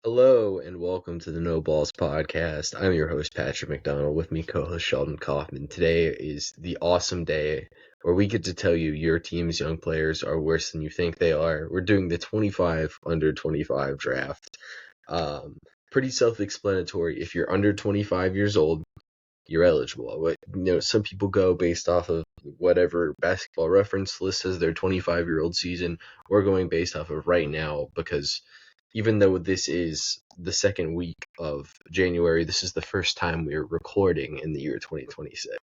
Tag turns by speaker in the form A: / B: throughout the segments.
A: Hello and welcome to the No Balls podcast. I'm your host, Patrick McDonald. With me, co-host Sheldon Kaufman. Today is the awesome day where we get to tell you your team's young players are worse than you think they are. We're doing the 25 under 25 draft. Um, Pretty self-explanatory. If you're under 25 years old, you're eligible. Some people go based off of whatever Basketball Reference list says their 25-year-old season. We're going based off of right now because even though this is the second week of January, this is the first time we're recording in the year 2026.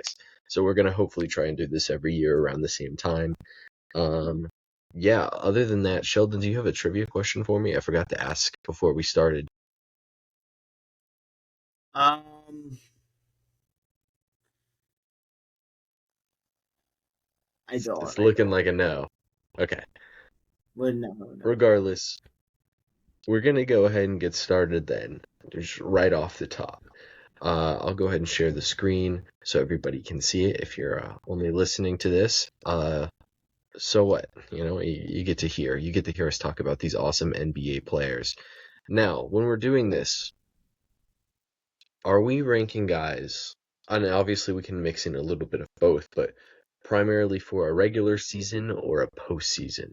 A: So we're going to hopefully try and do this every year around the same time. Yeah, other than that, Sheldon, do you have a trivia question for me? I forgot to ask before we started.
B: Um, I
A: It's
B: don't. I
A: looking
B: don't.
A: like a no. Okay.
B: Well, no.
A: Regardless, we're going to go ahead and get started then, just right off the top. I'll go ahead and share the screen so everybody can see it if you're only listening to this. So what? You get to hear. You get to hear us talk about these awesome NBA players. Now, when we're doing this, are we ranking guys? And obviously, we can mix in a little bit of both, but primarily for a regular season or a postseason?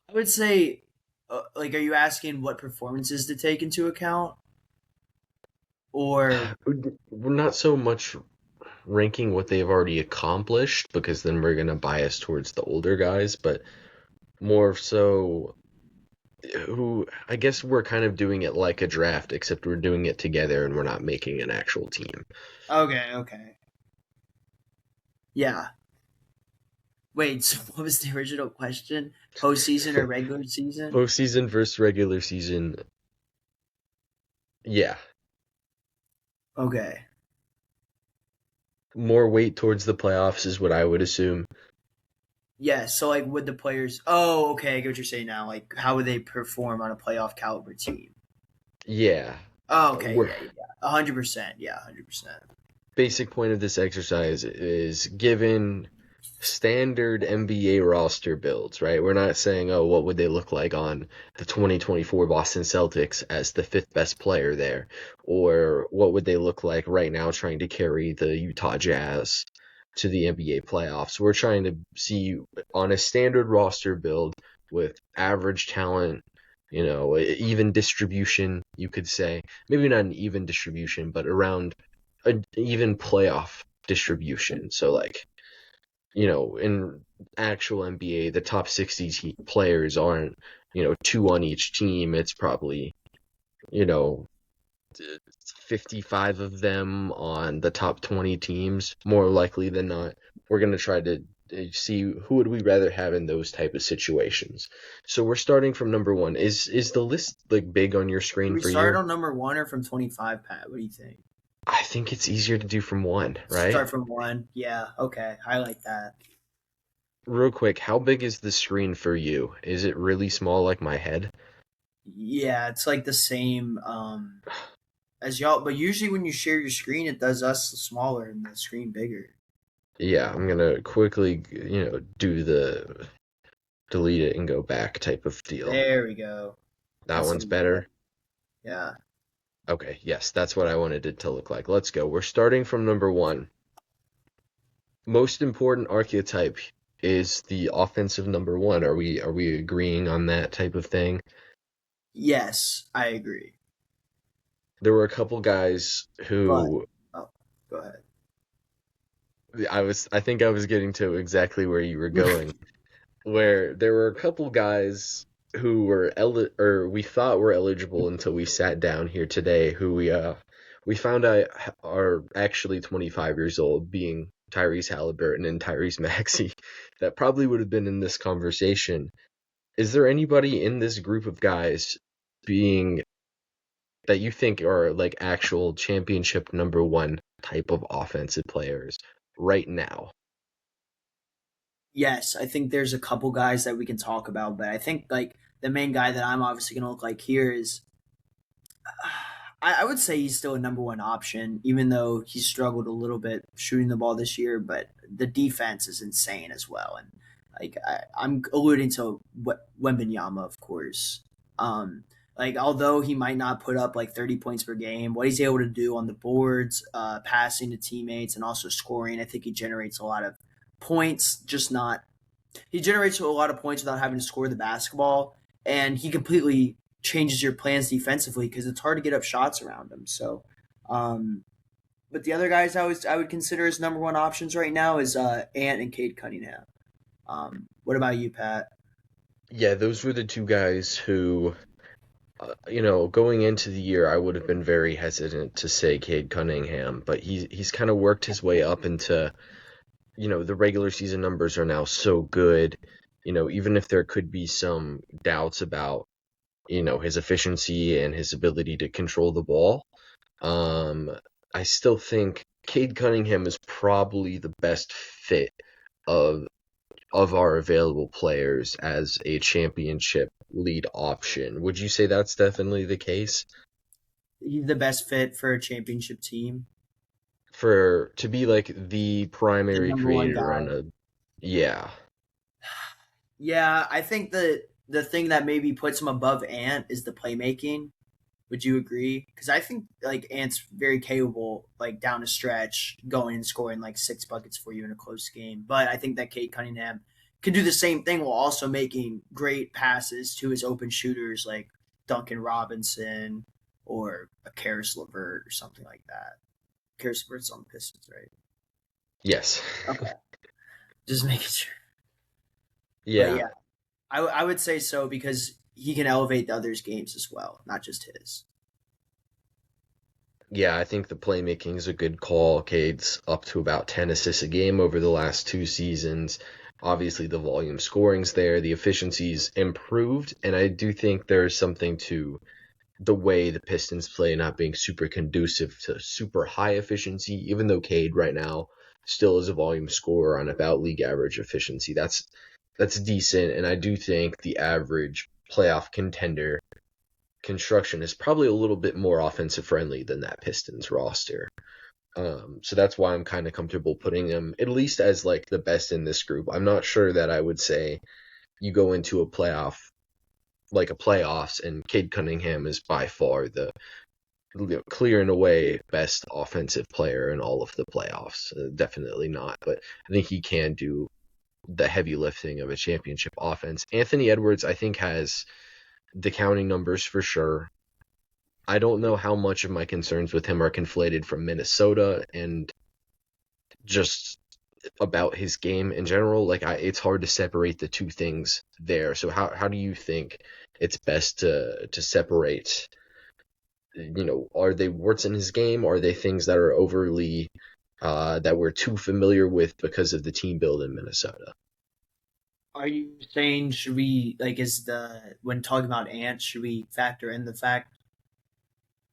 B: I would say, are you asking what performances to take into account, or
A: We're not so much ranking what they've already accomplished because then we're going to bias towards the older guys, but more so who I guess we're kind of doing it like a draft, except we're doing it together and we're not making an actual team.
B: okay, yeah. Wait, so what was the original question? Postseason or regular season?
A: Postseason versus regular season. Yeah.
B: Okay.
A: More weight towards the playoffs is what I would assume.
B: Yeah. So, would the players? Oh, okay. I get what you're saying now. How would they perform on a playoff caliber team?
A: Yeah.
B: Oh, okay.
A: We're,
B: Yeah. 100%. Yeah. 100%.
A: Basic point of this exercise is given standard NBA roster builds, right? We're not saying, oh, what would they look like on the 2024 Boston Celtics as the fifth best player there? Or what would they look like right now trying to carry the Utah Jazz to the NBA playoffs? We're trying to see on a standard roster build with average talent, even distribution, you could say. Maybe not an even distribution, but around an even playoff distribution. So, in actual NBA, the top 60 players aren't, two on each team. It's probably, you know, 55 of them on the top 20 teams, more likely than not. We're going to try to see who would we rather have in those type of situations. So we're starting from number one. Is the list like big on your
B: Do
A: screen
B: we
A: for
B: start
A: you?
B: on number one or from 25, Pat? What do you think?
A: I think it's easier to do from one, right?
B: Start from one. Yeah. Okay. I like that.
A: Real quick, how big is the screen for you? Is it really small like my head?
B: Yeah, it's like the same as y'all, but usually when you share your screen, it does us smaller and the screen bigger.
A: Yeah, I'm gonna quickly, do the delete it and go back type of deal.
B: There we go.
A: That
B: That's
A: one's
B: looking good.
A: better.
B: Yeah.
A: Okay, yes, that's what I wanted it to look like. Let's go. We're starting from number one. Most important archetype is the offensive number one. Are we agreeing on that type of thing?
B: Yes, I agree.
A: There were a couple guys
B: But
A: who
B: oh, go ahead.
A: I think I was getting to exactly where you were going, where there were a couple guys who were or we thought were eligible until we sat down here today, who we found out are actually 25 years old, being Tyrese Halliburton and Tyrese Maxey, that probably would have been in this conversation. Is there anybody in this group of guys being that you think are like actual championship number one type of offensive players right now?
B: Yes, I think there's a couple guys that we can talk about, but I think the main guy that I'm obviously gonna look like here is I would say he's still a number one option, even though he's struggled a little bit shooting the ball this year. But the defense is insane as well, and I'm alluding to Wembenyama, of course. Um, although he might not put up like 30 points per game, what he's able to do on the boards, passing to teammates, and also scoring, I think he generates a lot of points. Just not he generates a lot of points without having to score the basketball, and he completely changes your plans defensively because it's hard to get up shots around him. So, um, but the other guys I would consider as number one options right now is Ant and Cade Cunningham. What about you, Pat?
A: Yeah, those were the two guys who, going into the year, I would have been very hesitant to say Cade Cunningham, but he's kind of worked his way up into, the regular season numbers are now so good. Even if there could be some doubts about, his efficiency and his ability to control the ball, um, I still think Cade Cunningham is probably the best fit of our available players as a championship lead option. Would you say that's definitely the case?
B: He's the best fit for a championship team,
A: For to be like the
B: the
A: primary
B: number one
A: creator on
B: guy.
A: a yeah.
B: Yeah, I think the thing that maybe puts him above Ant is the playmaking. Would you agree? Because I think like Ant's very capable, like down the stretch, going and scoring like 6 buckets for you in a close game. But I think that Kate Cunningham can do the same thing while also making great passes to his open shooters like Duncan Robinson or a Karis LeVert or something like that. Karis LeVert's on the Pistons, right?
A: Yes.
B: Okay, just making sure. But
A: Yeah.
B: yeah, I would say so because he can elevate the others' games as well, not just his.
A: Yeah, I think the playmaking is a good call. Cade's up to about 10 assists a game over the last two seasons. Obviously, the volume scoring's there, the efficiency's improved, and I do think there's something to the way the Pistons play not being super conducive to super high efficiency, even though Cade right now still is a volume scorer on about league average efficiency. That's decent, and I do think the average playoff contender construction is probably a little bit more offensive friendly than that Pistons roster. So that's why I'm kind of comfortable putting them at least as like the best in this group. I'm not sure that I would say you go into a playoffs, and Cade Cunningham is by far the clear and away best offensive player in all of the playoffs. Definitely not, but I think he can do the heavy lifting of a championship offense. Anthony Edwards, I think, has the counting numbers for sure. I don't know how much of my concerns with him are conflated from Minnesota and just about his game in general. It's hard to separate the two things there. So how do you think it's best to separate? Are they warts in his game? Or are they things that are overly that we're too familiar with because of the team build in Minnesota?
B: Are you saying should we like is the when talking about ants should we factor in the fact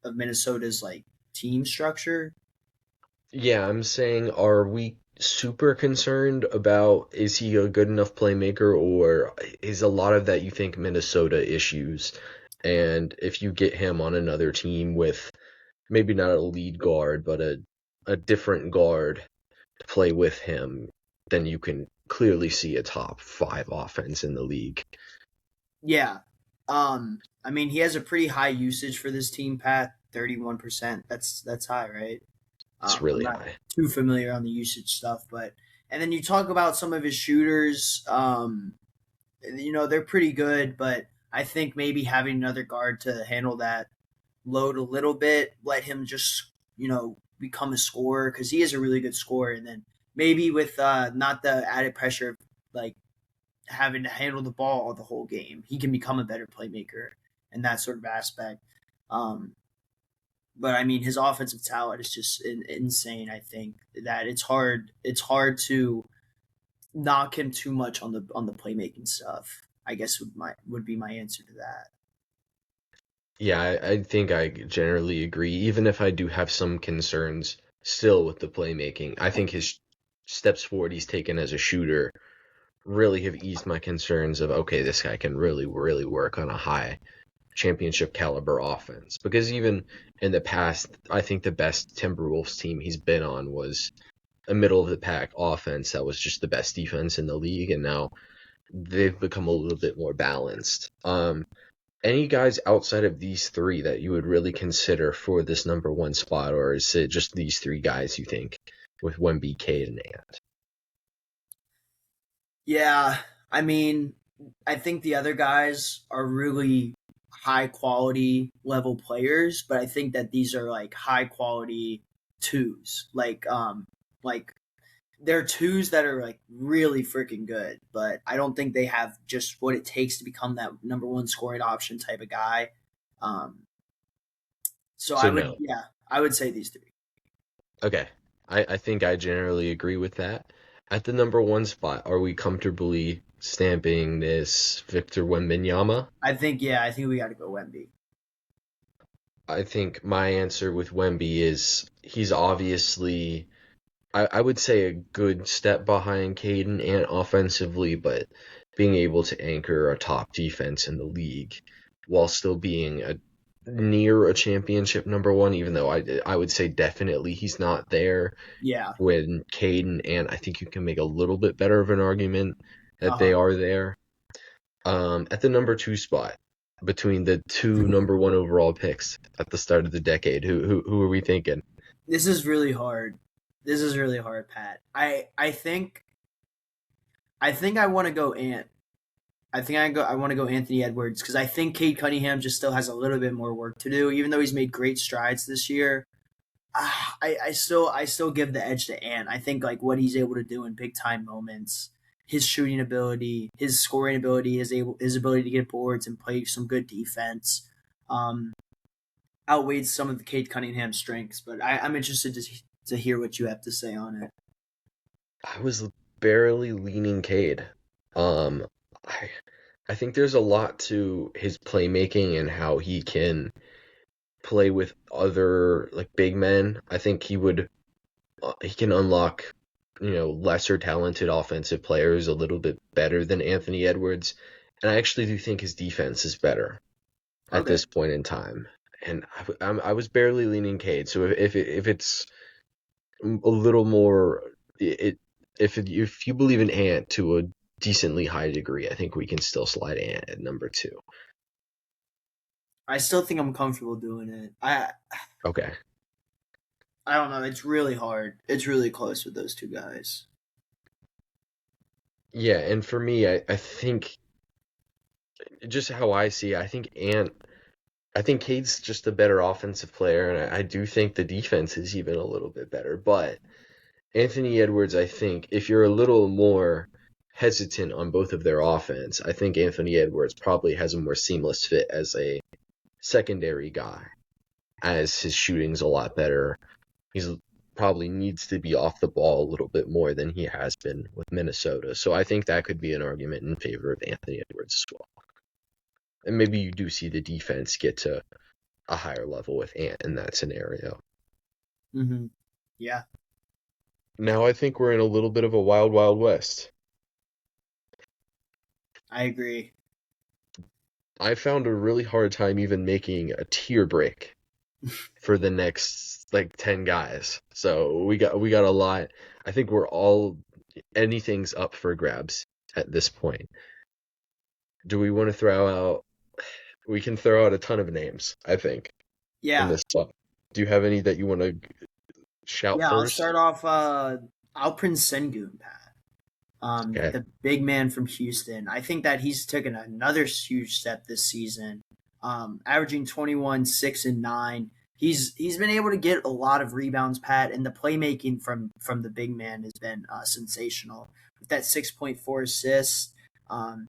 B: of Minnesota's like team structure?
A: Yeah, I'm saying, are we super concerned about is he a good enough playmaker, or is a lot of that you think Minnesota issues? And if you get him on another team with maybe not a lead guard, but a different guard to play with him, then you can clearly see a top five offense in the league.
B: Yeah. I mean he has a pretty high usage for this team, Pat. 31%. That's high, right?
A: It's
B: I'm
A: really
B: not
A: high.
B: too familiar on the usage stuff, but and then you talk about some of his shooters. They're pretty good, but I think maybe having another guard to handle that load a little bit, let him just become a scorer because he is a really good scorer, and then maybe with not the added pressure of like having to handle the ball the whole game, he can become a better playmaker in that sort of aspect. Um, but I mean, his offensive talent is just insane. I think that it's hard to knock him too much on the playmaking stuff. I guess would be my answer to that.
A: Yeah, I think I generally agree, even if I do have some concerns still with the playmaking. I think his steps forward he's taken as a shooter really have eased my concerns of, okay, this guy can really, really work on a high championship caliber offense. Because even in the past, I think the best Timberwolves team he's been on was a middle of the pack offense that was just the best defense in the league. And now they've become a little bit more balanced. Any guys outside of these three that you would really consider for this number one spot, or is it just these three guys you think with Wemby, Cade, and Ant?
B: Yeah, I mean, I think the other guys are really high quality level players, but I think that these are like high quality twos. Like they're twos that are like really freaking good, but I don't think they have just what it takes to become that number one scoring option type of guy. Um, so
A: So no.
B: I would say these three.
A: Okay. I think I generally agree with that. At the number one spot, are we comfortably stamping this Victor Wembanyama?
B: I think we got to go Wemby.
A: I think my answer with Wemby is he's obviously, I would say, a good step behind Caden Ant offensively, but being able to anchor a top defense in the league while still being a near a championship number one, even though I would say definitely he's not there.
B: Yeah.
A: When Caden and I think you can make a little bit better of an argument that they
B: Uh-huh.
A: are there. At the number two spot, between the two number one overall picks at the start of the decade, who are we thinking?
B: This is really hard. This is really hard, Pat. I think I want to go Ant. I want to go Anthony Edwards because I think Cade Cunningham just still has a little bit more work to do, even though he's made great strides this year. I still give the edge to Ant. I think like what he's able to do in big time moments, his shooting ability, his scoring ability, his ability to get boards and play some good defense, um, outweighs some of the Cade Cunningham strengths. But I'm interested to hear what you have to say on it.
A: I was barely leaning Cade. Um, I I think there's a lot to his playmaking and how he can play with other like big men. I think he can unlock lesser talented offensive players a little bit better than Anthony Edwards, and I actually do think his defense is better at
B: Okay.
A: this point in time. And I was barely leaning Cade, so if it's a little more if you believe in Ant to a decently high degree, I think we can still slide Ant at number two.
B: I still think I'm comfortable doing it.
A: Okay.
B: I don't know. It's really hard. It's really close with those two guys.
A: Yeah, and for me, I think just how I see it, I think Cade's just a better offensive player, and I do think the defense is even a little bit better. But Anthony Edwards, I think if you're a little more hesitant on both of their offense, I think Anthony Edwards probably has a more seamless fit as a secondary guy, as his shooting's a lot better. He's probably needs to be off the ball a little bit more than he has been with Minnesota. So I think that could be an argument in favor of Anthony Edwards as well. And maybe you do see the defense get to a higher level with Ant in that scenario.
B: Mm-hmm. Yeah,
A: Now I think we're in a little bit of a wild, wild west.
B: I agree.
A: I found a really hard time even making a tier break for the next like 10 guys. So we got a lot. I think we're all anything's up for grabs at this point. Do we want to throw out we can throw out a ton of names, I think, in
B: Yeah,
A: this spot. Do you have any that you want to shout
B: yeah. I'll
A: first?
B: start off. Alprin Sengun, Pat.
A: Okay.
B: The big man from Houston. I think that he's taken another huge step this season. Averaging 21, 6, and 9. He's been able to get a lot of rebounds, Pat, and the playmaking from the big man has been sensational. With that 6.4 assists,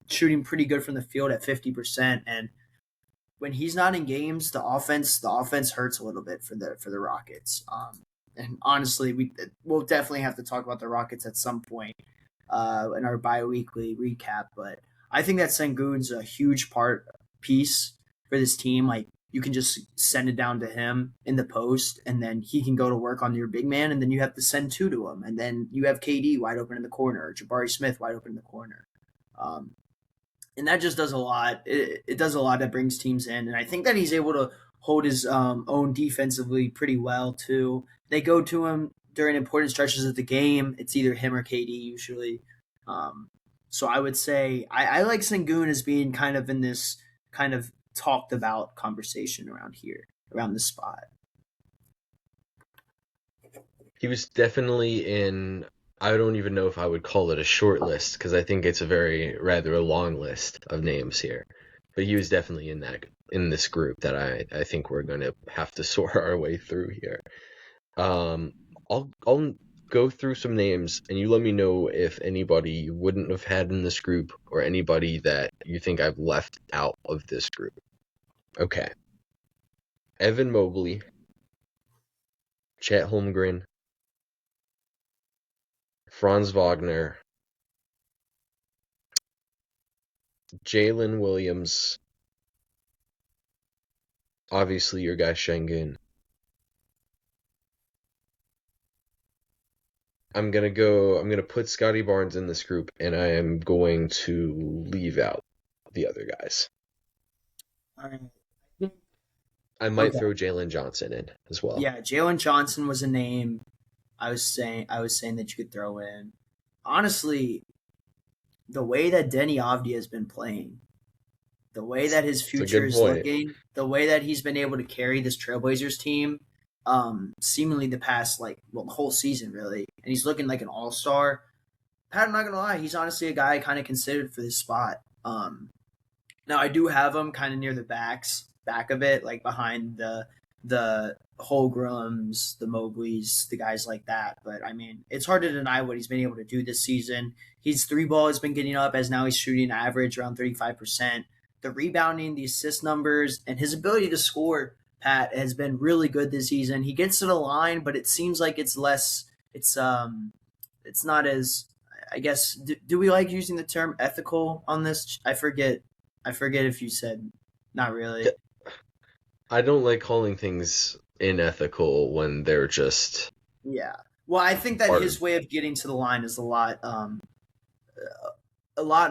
B: shooting pretty good from the field at 50%, and when he's not in games, the offense hurts a little bit for the Rockets. And honestly, we'll definitely have to talk about the Rockets at some point in our bi-weekly recap. But I think that Sengun's a huge piece for this team. Like you can just send it down to him in the post, and then he can go to work on your big man, and then you have to send two to him, and then you have KD wide open in the corner, or Jabari Smith wide open in the corner. Um, and that just does a lot. It does a lot that brings teams in, and I think that he's able to hold his own defensively pretty well too. They go to him during important stretches of the game. It's either him or KD usually. Um, So I would say I like Sengun as being kind of in this kind of talked about conversation around here, around this spot.
A: He was definitely in. I don't even know if I would call it a short list because I think it's a very rather a long list of names here. But he was definitely in this group that I think we're going to have to sort our way through here. Um, I'll go through some names and you let me know if anybody you wouldn't have had in this group or anybody that you think I've left out of this group. Okay. Evan Mobley, Chet Holmgren, Franz Wagner, Jalen Williams, obviously your guy Şengün. I'm gonna put Scotty Barnes in this group and I am going to leave out the other guys.
B: All right.
A: I might
B: Okay.
A: throw Jalen Johnson in as well.
B: Yeah, Jalen Johnson was a name I was saying that you could throw in. Honestly, the way that Denny Avdia has been playing, the way that his
A: It's a
B: future
A: good
B: is
A: point.
B: looking, the way that he's been able to carry this Trailblazers team, seemingly the past the whole season really, and he's looking like an all-star. Pat, I'm not gonna lie, he's honestly a guy I kind of considered for this spot. Now I do have him kind of near the back of it, like behind the Holgrams, the Mobleys, the guys like that. But I mean, it's hard to deny what he's been able to do this season. His three ball has been getting up as now he's shooting average around 35%. The rebounding, the assist numbers, and his ability to score, Pat, has been really good this season. He gets to the line, but it seems like it's less. It's not as. I guess. Do we like using the term ethical on this? I forget. I forget if you said not really.
A: I don't like calling things unethical when they're just
B: Yeah. Well, I think that
A: part of.
B: his way of getting to the line is a lot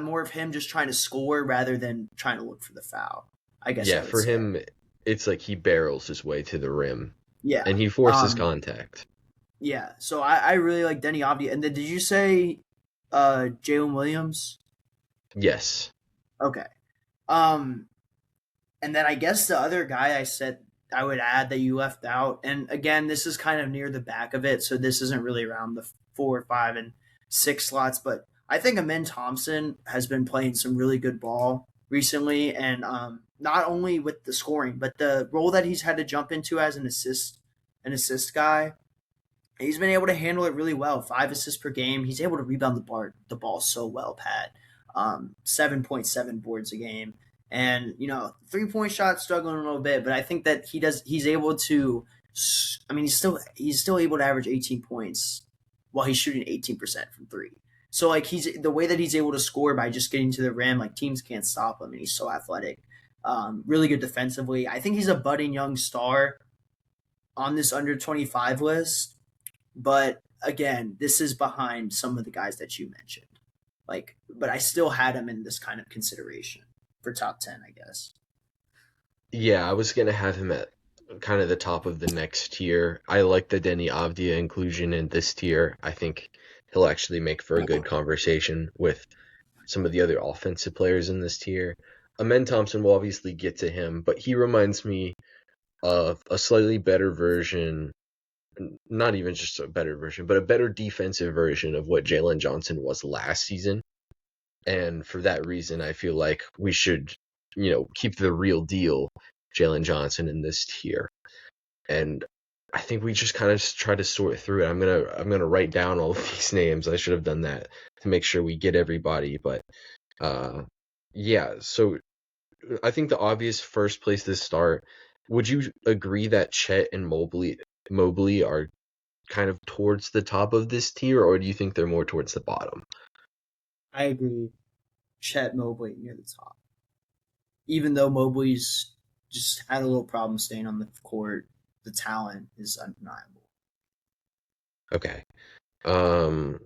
B: more of him just trying to score rather than trying to look for the foul. I guess
A: Yeah,
B: I would
A: for
B: say.
A: him, it's like he barrels his way to the rim
B: Yeah.
A: and he forces
B: Um.
A: contact.
B: Yeah. So I really like Denny Avdia. And then did you say Jalen Williams?
A: Yes.
B: Okay. Um. And then I guess the other guy I said I would add that you left out, and again, this is kind of near the back of it, so this isn't really around the 4, 5, and 6 slots. But I think Amin Thompson has been playing some really good ball recently, and not only with the scoring, but the role that he's had to jump into as an assist guy. He's been able to handle it really well. 5 assists per game. He's able to rebound the ball so well, Pat. 7.7 boards a game, and 3 point shot struggling a little bit, but I think that he's able to. I mean, he's still able to average 18 points while he's shooting 18% from three. So like he's the way that he's able to score by just getting to the rim, like teams can't stop him, and he's so athletic. Really good defensively. I think he's a budding young star on this under 25 list, but again, this is behind some of the guys that you mentioned. But I still had him in this kind of consideration for top 10, I guess.
A: Yeah, I was gonna have him at kind of the top of the next tier. I like the Denny Avdia inclusion in this tier. I think he'll actually make for a good conversation with some of the other offensive players in this tier. Amen Thompson will obviously get to him, but he reminds me of a slightly better version, not even just a better version, but a better defensive version of what Jalen Johnson was last season. And for that reason, I feel like we should, keep the real deal Jalen Johnson in this tier. And I think we just kind of try to sort through it. I'm gonna write down all of these names. I should have done that to make sure we get everybody. But yeah. So I think the obvious first place to start. Would you agree that Chet and Mobley are kind of towards the top of this tier, or do you think they're more towards the bottom?
B: I agree. Chet Mobley near the top. Even though Mobley's just had a little problem staying on the court, the talent is undeniable.
A: Okay. Um,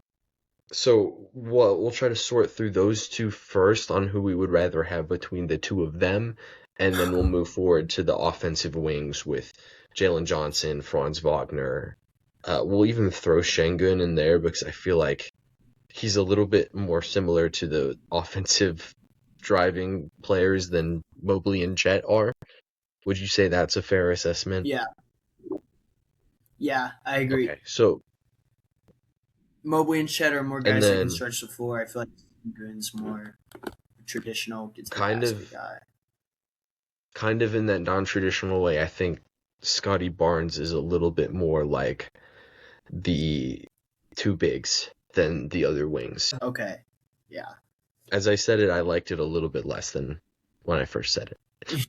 A: so we'll try to sort through those two first on who we would rather have between the two of them, and then we'll move forward to the offensive wings with Jalen Johnson, Franz Wagner. We'll even throw Şengün in there because I feel like he's a little bit more similar to the offensive driving players than Mobley and Chet are. Would you say that's a fair assessment?
B: Yeah, yeah, I agree.
A: Okay, so
B: Mobley and Chet are more
A: and
B: guys that can
A: then
B: stretch the floor. I feel like Green's more traditional, gets the
A: kind
B: basket
A: of
B: guy.
A: kind of in that non-traditional way, I think Scotty Barnes is a little bit more like the two bigs than the other wings.
B: Okay, yeah.
A: As I said it, I liked it a little bit less than when I first said it.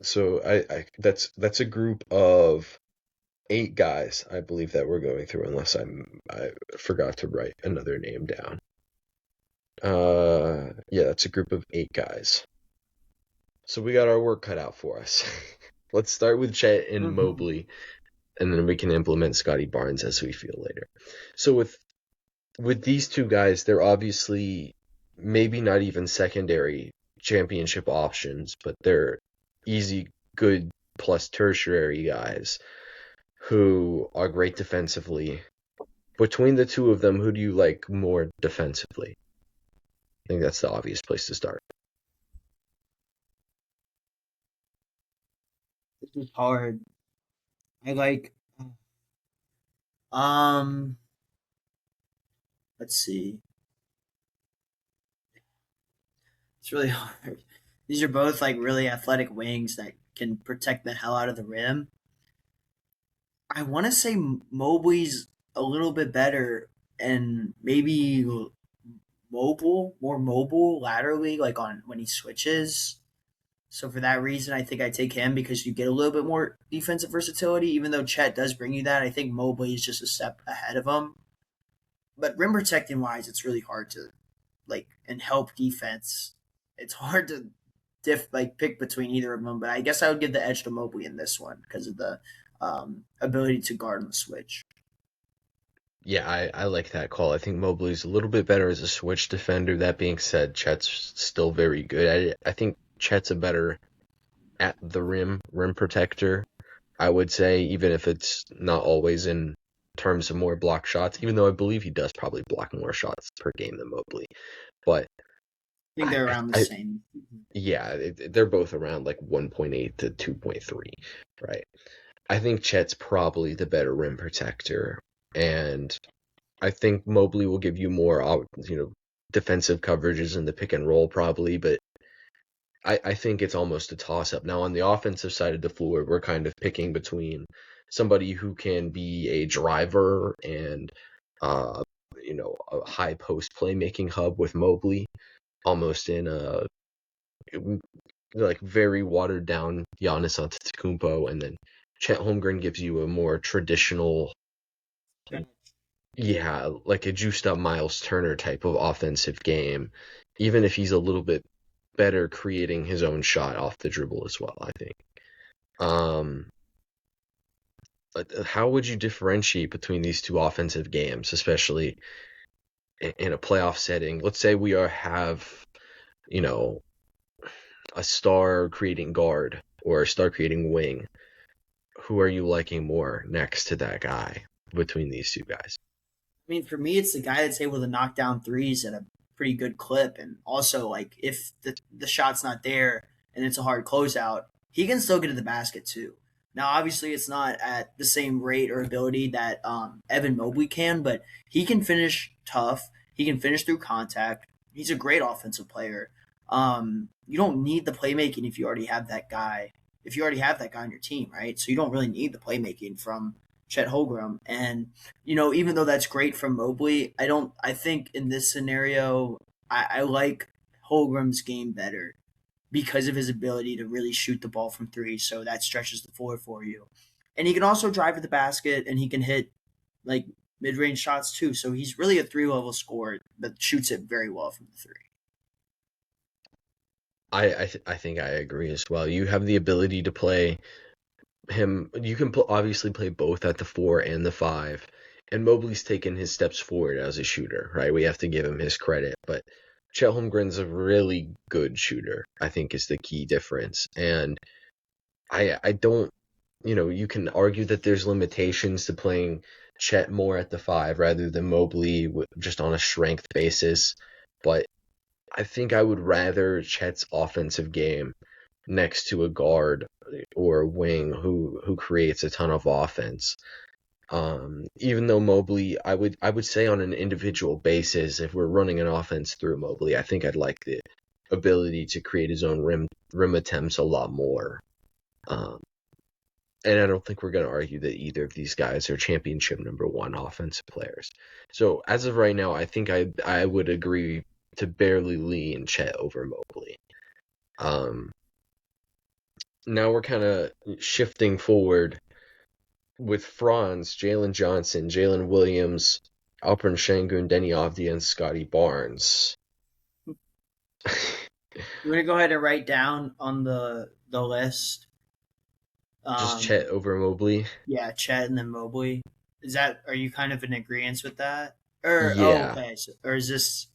A: So I that's a group of 8 guys, I believe, that we're going through, unless I forgot to write another name down. Yeah, that's a group of 8 guys. So we got our work cut out for us. Let's start with Chet and Mobley, and then we can implement Scotty Barnes as we feel later. So with these 2 guys, they're obviously maybe not even secondary championship options, but they're easy, good plus tertiary guys who are great defensively. Between the 2 of them, who do you like more defensively? I think that's the obvious place to start.
B: This is hard. I like. Um, let's see. It's really hard. These are both like really athletic wings that can protect the hell out of the rim. I want to say Mobley's a little bit better and maybe more mobile laterally, like on when he switches. So for that reason, I think I take him because you get a little bit more defensive versatility. Even though Chet does bring you that, I think Mobley is just a step ahead of him. But rim protecting wise, it's really hard to like and help defense. It's hard to pick between either of them. But I guess I would give the edge to Mobley in this one because of the ability to guard on the switch.
A: Yeah, I like that call. I think Mobley's a little bit better as a switch defender. That being said, Chet's still very good. I think Chet's a better at the rim protector, I would say, even if it's not always in terms of more block shots, even though I believe he does probably block more shots per game than Mobley. But
B: I think they're around the same.
A: yeah, they're both around like 1.8 to 2.3, right? I think Chet's probably the better rim protector, and I think Mobley will give you more, defensive coverages in the pick and roll probably, but I think it's almost a toss-up. Now, on the offensive side of the floor, we're kind of picking between somebody who can be a driver and, a high post playmaking hub with Mobley, almost in a like very watered down Giannis Antetokounmpo, and then Chet Holmgren gives you a more traditional, yeah, like a juiced up Miles Turner type of offensive game, even if he's a little bit better creating his own shot off the dribble as well, I think. But how would you differentiate between these 2 offensive games, especially in a playoff setting? Let's say we have, a star creating guard or a star creating wing. Who are you liking more next to that guy between these 2 guys?
B: I mean, for me, it's the guy that's able to knock down threes at a pretty good clip, and also like if the shot's not there and it's a hard closeout, he can still get to the basket too. Now, obviously, it's not at the same rate or ability that Evan Mobley can, but he can finish tough. He can finish through contact. He's a great offensive player. You don't need the playmaking if you already have that guy. If you already have that guy on your team, right? So you don't really need the playmaking from Chet Holmgren. And even though that's great from Mobley, I don't. I think in this scenario, I like Holmgren's game better because of his ability to really shoot the ball from three. So that stretches the floor for you, and he can also drive to the basket and he can hit like mid range shots too. So he's really a 3 level scorer that shoots it very well from the three.
A: I think I agree as well. You have the ability to play him. You can obviously play both at the 4 and the 5. And Mobley's taken his steps forward as a shooter, right? We have to give him his credit. But Chet Holmgren's a really good shooter, I think, is the key difference. And I don't you can argue that there's limitations to playing Chet more at the 5 rather than Mobley just on a strength basis. But I think I would rather Chet's offensive game next to a guard or a wing who creates a ton of offense. Even though Mobley, I would say on an individual basis, if we're running an offense through Mobley, I think I'd like the ability to create his own rim attempts a lot more. Um, and I don't think we're going to argue that either of these guys are championship number 1 offensive players. So as of right now, I think I would agree to barely lean Chet over Mobley. Now we're kind of shifting forward with Franz, Jalen Johnson, Jalen Williams, Alperen Sengun, Denny Avdia, and Scotty Barnes.
B: You want to go ahead and write down on the list?
A: Just Chet over Mobley?
B: Yeah, Chet and then Mobley. Are you kind of in agreement with that? Or
A: Yeah.
B: okay, or is this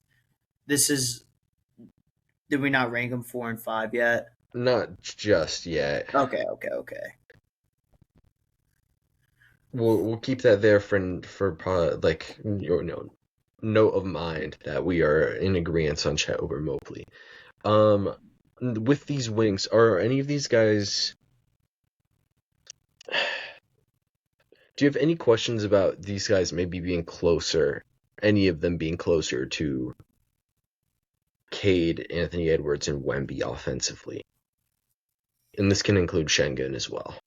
B: is did we not rank them 4 and 5 yet?
A: Not just yet.
B: Okay.
A: We'll keep that there for like your note of mind that we are in agreement on Chet over Mobley. With these wings, are any of these guys? Do you have any questions about these guys maybe being closer? Any of them being closer to Cade, Anthony Edwards, and Wemby offensively? And this can include Sengun as well.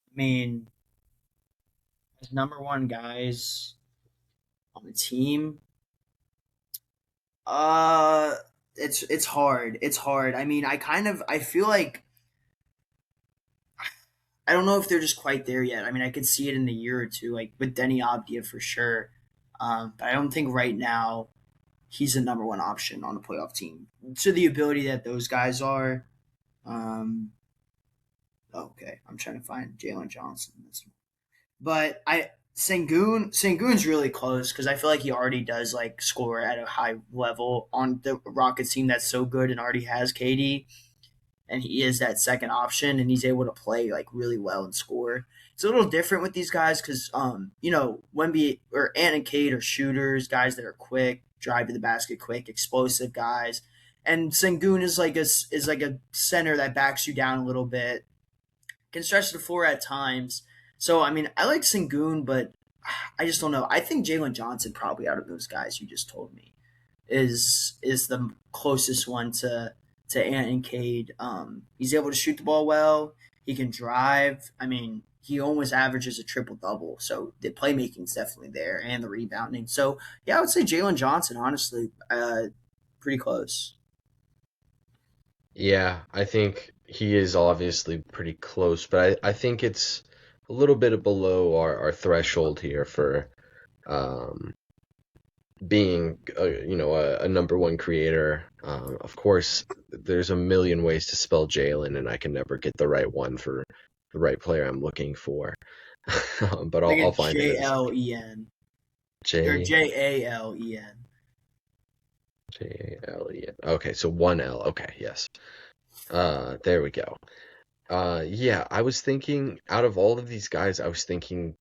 B: I mean, as number 1 guys on the team, it's hard. It's hard. I mean, I feel like I don't know if they're just quite there yet. I mean, I could see it in a year or two, like with Denny Abdia for sure. But I don't think right now he's the number 1 option on a playoff team. To the ability that those guys are. Um, okay, I'm trying to find Jalen Johnson. But Sengun's really close because I feel like he already does like score at a high level on the Rockets team that's so good and already has KD, and he is that second option and he's able to play like really well and score. It's a little different with these guys because Wemby or Ant and Cade are shooters, guys that are quick, drive to the basket quick, explosive guys, and Sengun is like a center that backs you down a little bit, can stretch the floor at times. So I mean, I like Sengun, but I just don't know. I think Jalen Johnson probably out of those guys you just told me is the closest one to Ant and Cade. He's able to shoot the ball well. He can drive. I mean, he almost averages a triple double. So the playmaking's definitely there and the rebounding. So yeah, I would say Jalen Johnson. Honestly, pretty close.
A: Yeah, I think he is obviously pretty close, but I think it's a little bit below our threshold here for um, being a number 1 creator. Of course, there's a million ways to spell Jalen, and I can never get the right one for the right player I'm looking for. But
B: I think
A: I'll
B: it's
A: find it.
B: Jalen or
A: J
B: Jalen.
A: J-A-L-E-N. Okay, so 1 L. Okay, yes. There we go. Yeah, I was thinking out of all of these guys, I was thinking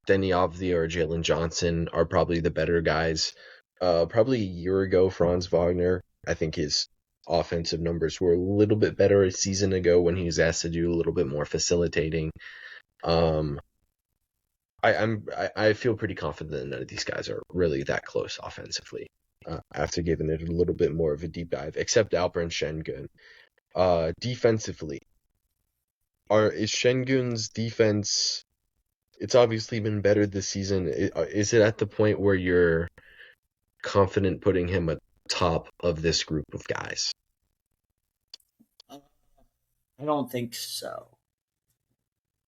A: Denny Avdia or Jalen Johnson are probably the better guys. Probably a year ago, Franz Wagner, I think his offensive numbers were a little bit better a season ago when he was asked to do a little bit more facilitating. Um, I feel pretty confident that none of these guys are really that close offensively. After giving it a little bit more of a deep dive, except Alperen Sengun. Defensively, is Sengun's defense? It's obviously been better this season. Is it at the point where you're confident putting him atop of this group of guys?
B: I don't think so.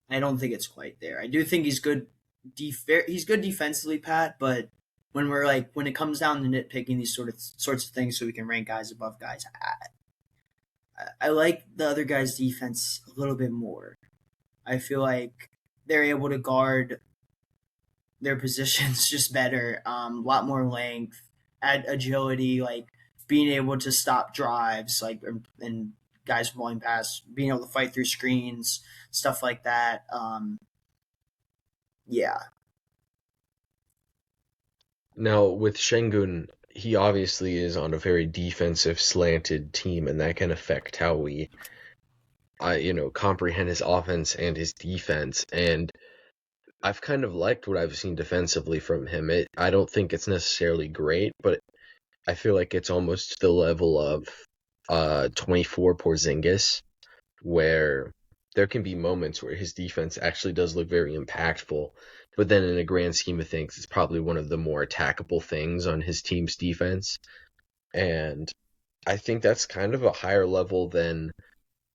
B: I don't think it's quite there. I do think he's good. He's good defensively, Pat. But when it comes down to nitpicking these sorts of things, so we can rank guys above guys, I like the other guy's defense a little bit more. I feel like they're able to guard their positions just better. A lot more length, add agility, like being able to stop drives, like and guys falling past, being able to fight through screens, stuff like that. Yeah,
A: Now, with Şengün, he obviously is on a very defensive slanted team, and that can affect how we, comprehend his offense and his defense. And I've kind of liked what I've seen defensively from him. I don't think it's necessarily great, but I feel like it's almost to the level of 24 Porzingis, where there can be moments where his defense actually does look very impactful, but then in a grand scheme of things, it's probably one of the more attackable things on his team's defense. And I think that's kind of a higher level than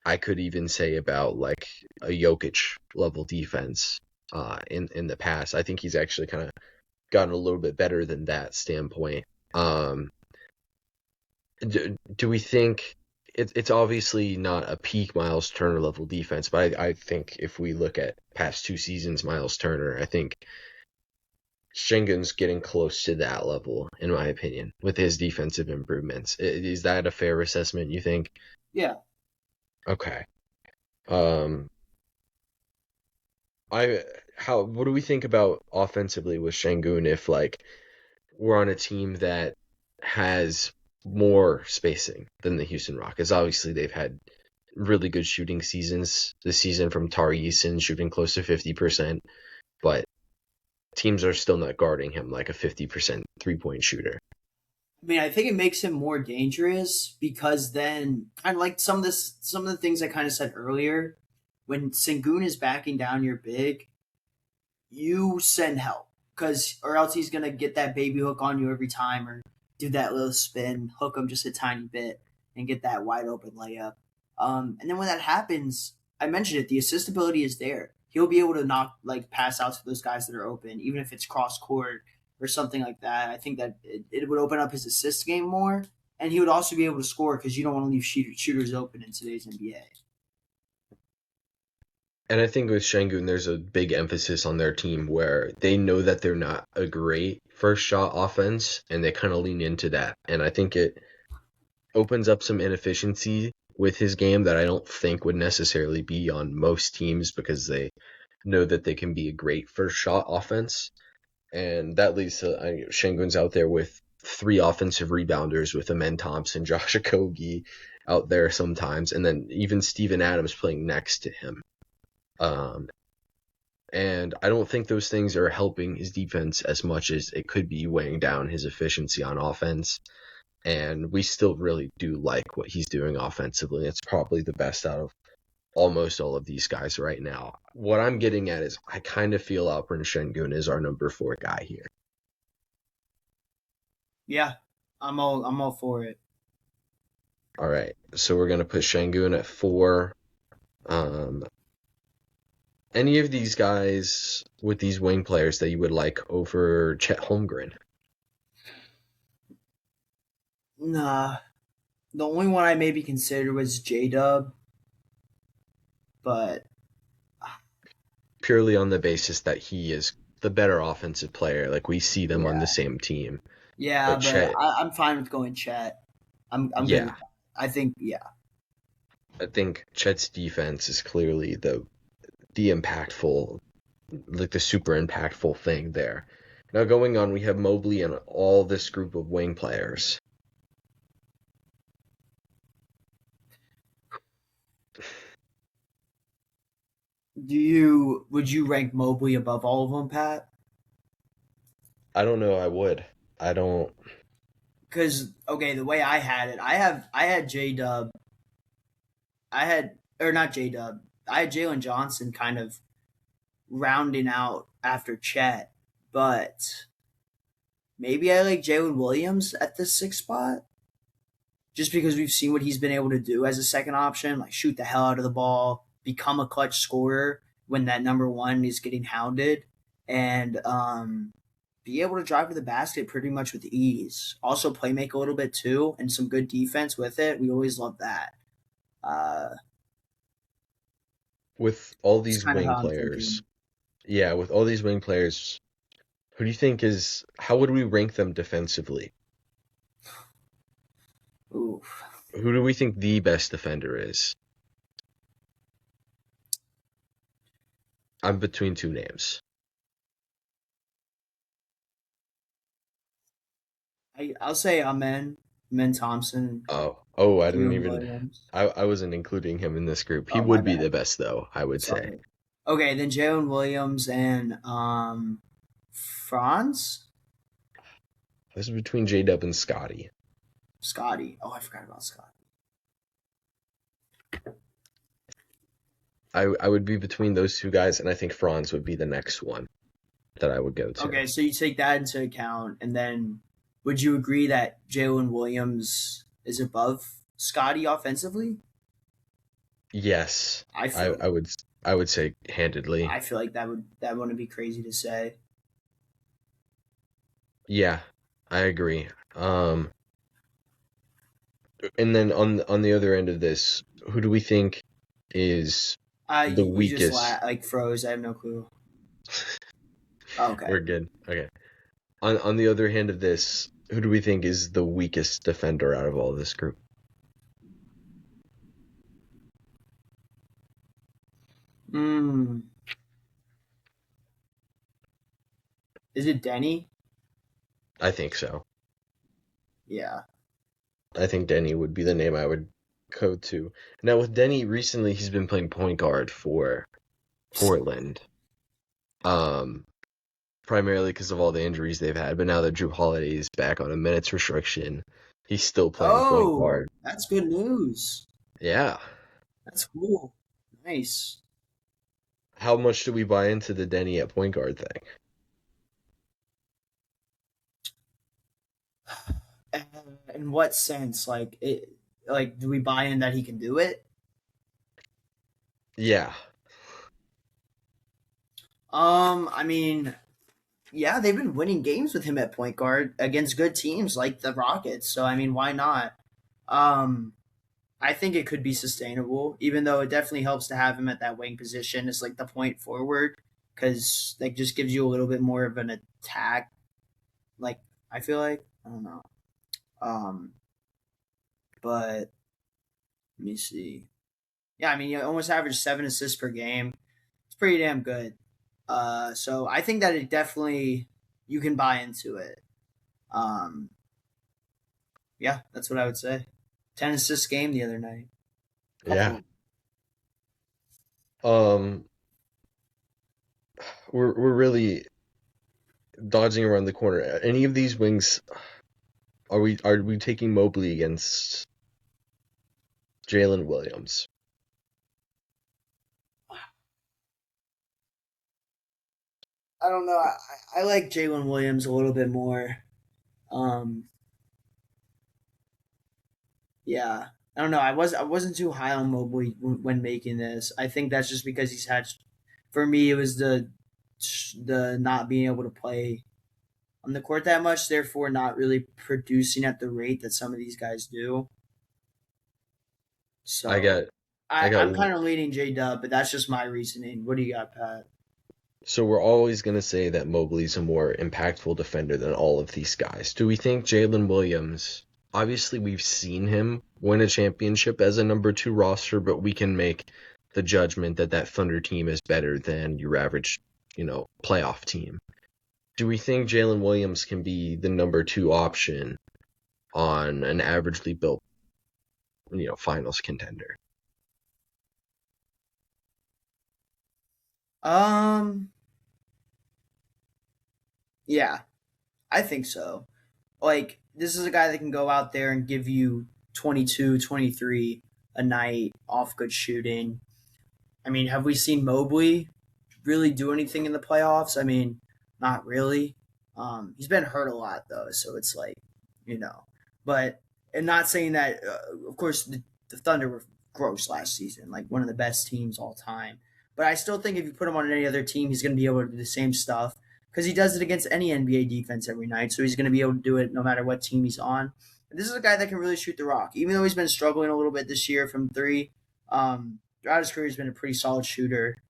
A: I could even say about like a Jokic level defense in the past. I think he's actually kind of gotten a little bit better than that standpoint. Um, do we think it's obviously not a peak Miles Turner level defense, but I think if we look at past 2 seasons, Miles Turner, I think Şengün's getting close to that level, in my opinion, with his defensive improvements. Is that a fair assessment, you think?
B: yeah.
A: Okay. Um, I what do we think about offensively with Şengün if like we're on a team that has more spacing than the Houston Rockets? Obviously, they've had really good shooting seasons this season from Tari Eason shooting close to 50%, but teams are still not guarding him like a 50% three-point shooter.
B: I mean, I think it makes him more dangerous because then, kind of like some of the things I kind of said earlier. When Sengun is backing down your big, you send help because or else he's gonna get that baby hook on you every time or do that little spin, hook him just a tiny bit, and get that wide open layup. And then when that happens, I mentioned it. The assist ability is there. He'll be able to knock like pass out to those guys that are open, even if it's cross court or something like that. I think that it would open up his assist game more, and he would also be able to score because you don't want to leave shooters open in today's NBA.
A: And I think with Şengün, there's a big emphasis on their team where they know that they're not a great first shot offense, and they kind of lean into that. And I think it opens up some inefficiency with his game that I don't think would necessarily be on most teams because they know that they can be a great first shot offense. And that leads to Şengün's out there with 3 offensive rebounders with Amen Thompson, Josh Okogie out there sometimes, and then even Steven Adams playing next to him. Um, and I don't think those things are helping his defense as much as it could be weighing down his efficiency on offense. And we still really do like what he's doing offensively. It's probably the best out of almost all of these guys right now. What I'm getting at is I kind of feel Alperen Şengün is our number 4 guy here.
B: Yeah, I'm all for it.
A: All right, so we're gonna put Şengün at 4. Um, any of these guys with these wing players that you would like over Chet Holmgren?
B: Nah, the only one I maybe considered was J Dub, but
A: Purely on the basis that he is the better offensive player. Like we see them on the
B: yeah,
A: same team.
B: yeah,
A: But
B: but
A: Chet,
B: I'm fine with going Chet. I'm good with
A: yeah,
B: that. I think yeah,
A: I think Chet's defense is clearly the impactful, like the super impactful thing there. Now going on, we have Mobley and all this group of wing players.
B: would you rank Mobley above all of them, Pat?
A: I don't know. I would. I don't.
B: Because okay, the way I had it, I had J Dub, I had or not J Dub, I had Jalen Johnson kind of rounding out after Chet, but maybe I like Jalen Williams at the sixth spot just because we've seen what he's been able to do as a second option, like shoot the hell out of the ball, become a clutch scorer when that number one is getting hounded, and be able to drive to the basket pretty much with ease. Also, play make a little bit too, and some good defense with it. We always love that. Uh,
A: With all
B: it's
A: these
B: kind of
A: wing
B: how I'm
A: players,
B: thinking.
A: yeah, with all these wing players, Who do you think is, how would we rank them defensively?
B: Ooh.
A: Who do we think the best defender is? I'm between two names.
B: I'll say Amen Thompson,
A: I didn't
B: Jalen
A: even,
B: Williams.
A: I wasn't including him in this group. He
B: Oh, my
A: would be
B: bad.
A: the best though, I would say.
B: Sorry. Okay, then Jalen Williams and Franz
A: This is between J-Dub and Scotty.
B: Scotty. Oh, I forgot about Scotty.
A: I would be between those two guys, and I think Franz would be the next one that I would go to.
B: Okay, so you take that into account, and then would you agree that Jalen Williams is above Scotty offensively?
A: Yes,
B: I
A: I,
B: feel
A: I would I would say handedly.
B: I feel like that wouldn't be crazy to say.
A: Yeah, I agree. And then on the other end of this, who do we think is the
B: You just
A: weakest?
B: like froze. I have no clue. Oh, okay.
A: We're good. Okay. On the other hand of this, who do we think is the weakest defender out of all this group?
B: Hmm. Is it Denny?
A: I think so.
B: Yeah.
A: I think Denny would be the name I would go to. Now with Denny, recently he's been playing point guard for Portland. Um, Primarily because of all the injuries they've had, but now that Drew Holiday is back on a minutes restriction, he's still playing point
B: Oh,
A: guard.
B: that's good news.
A: Yeah.
B: That's cool. Nice.
A: How much do we buy into the Denny at point guard thing?
B: Uh, in what sense? Like, do we buy in that he can do it?
A: Yeah.
B: I mean, yeah, they've been winning games with him at point guard against good teams like the Rockets. So I mean, why not? Um, I think it could be sustainable, even though it definitely helps to have him at that wing position as like the point forward, because like just gives you a little bit more of an attack. Like I feel like I don't know. Um, but let me see. Yeah, I mean, you almost average 7 assists per game. It's pretty damn good. So I think that it definitely you can buy into it. Um, yeah, that's what I would say. 10 assist game the other night.
A: Yeah.
B: Couple.
A: Um, we're really dodging around the corner. Any of these wings are we taking Mobley against Jalen Williams?
B: I don't know. I like Jalen Williams a little bit more. Um, yeah, I don't know. I wasn't too high on Mobley when making this. I think that's just because he's had. For me, it was the not being able to play on the court that much, therefore not really producing at the rate that some of these guys do.
A: I got
B: So
A: I got
B: I'm kind of leaning J Dub, but that's just my reasoning. What do you got, Pat?
A: So we're always going to say that Mobley's a more impactful defender than all of these guys. Do we think Jalen Williams, obviously we've seen him win a championship as a number two roster, but we can make the judgment that that Thunder team is better than your average, playoff team. Do we think Jalen Williams can be the number two option on an averagely built, finals contender?
B: Um, yeah, I think so. Like, this is a guy that can go out there and give you 22, 23 a night off good shooting. I mean, have we seen Mobley really do anything in the playoffs? I mean, not really. He's been hurt a lot though, so it's like, you know. But and not saying that, of course, the Thunder were gross last season, like one of the best teams all time. But I still think if you put him on any other team, he's going to be able to do the same stuff because he does it against any NBA defense every night. So he's going to be able to do it no matter what team he's on. And this is a guy that can really shoot the rock, even though he's been struggling a little bit this year from three. Throughout his career, he's been a pretty solid shooter.